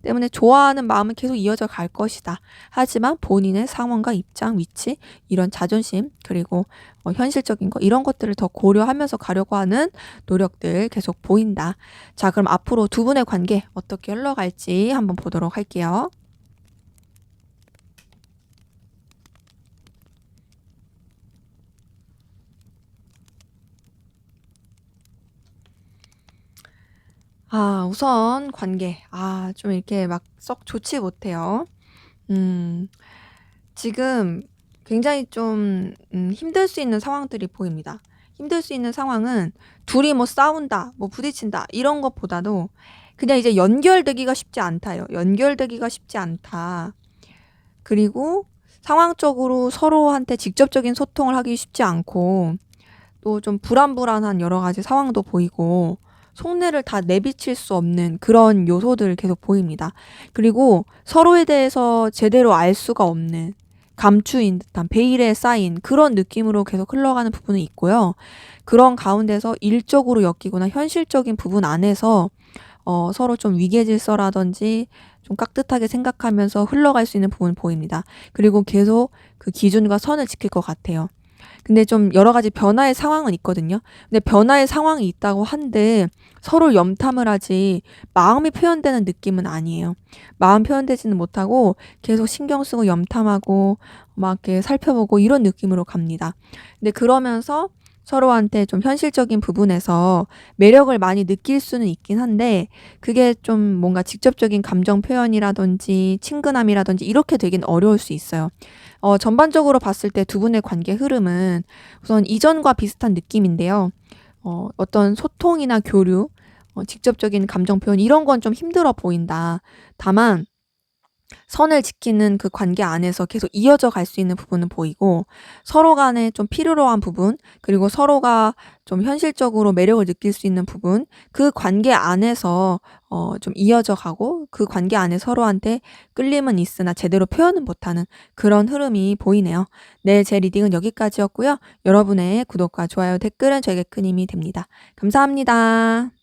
때문에 좋아하는 마음은 계속 이어져 갈 것이다. 하지만 본인의 상황과 입장, 위치, 이런 자존심, 그리고 현실적인 거 이런 것들을 더 고려하면서 가려고 하는 노력들 계속 보인다. 자, 그럼 앞으로 두 분의 관계 어떻게 흘러갈지 한번 보도록 할게요. 우선 관계. 좀 이렇게 막 썩 좋지 못해요. 음. 지금 굉장히 좀 힘들 수 있는 상황들이 보입니다. 힘들 수 있는 상황은 둘이 뭐 싸운다, 뭐 부딪힌다 이런 것보다도 그냥 이제 연결되기가 쉽지 않다요. 연결되기가 쉽지 않다. 그리고 상황적으로 서로한테 직접적인 소통을 하기 쉽지 않고 또 좀 불안불안한 여러 가지 상황도 보이고, 속내를 다 내비칠 수 없는 그런 요소들을 계속 보입니다. 그리고 서로에 대해서 제대로 알 수가 없는 감추인 듯한 베일에 쌓인 그런 느낌으로 계속 흘러가는 부분이 있고요. 그런 가운데서 일적으로 엮이거나 현실적인 부분 안에서 서로 좀 위계질서라든지 좀 깍듯하게 생각하면서 흘러갈 수 있는 부분이 보입니다. 그리고 계속 그 기준과 선을 지킬 것 같아요. 근데 좀 여러 가지 변화의 상황은 있거든요. 근데 변화의 상황이 있다고 한데 서로 염탐을 하지 마음이 표현되는 느낌은 아니에요. 마음 표현되지는 못하고 계속 신경 쓰고 염탐하고 막 이렇게 살펴보고 이런 느낌으로 갑니다. 근데 그러면서 서로한테 좀 현실적인 부분에서 매력을 많이 느낄 수는 있긴 한데 그게 좀 뭔가 직접적인 감정 표현이라든지 친근함이라든지 이렇게 되긴 어려울 수 있어요. 전반적으로 봤을 때 두 분의 관계 흐름은 우선 이전과 비슷한 느낌인데요. 어떤 소통이나 교류, 직접적인 감정 표현 이런 건 좀 힘들어 보인다. 다만 선을 지키는 그 관계 안에서 계속 이어져 갈 수 있는 부분은 보이고 서로 간에 좀 필요로 한 부분 그리고 서로가 좀 현실적으로 매력을 느낄 수 있는 부분 그 관계 안에서 좀 이어져 가고 그 관계 안에 서로한테 끌림은 있으나 제대로 표현은 못하는 그런 흐름이 보이네요. 네, 제 리딩은 여기까지였고요. 여러분의 구독과 좋아요, 댓글은 저에게 큰 힘이 됩니다. 감사합니다.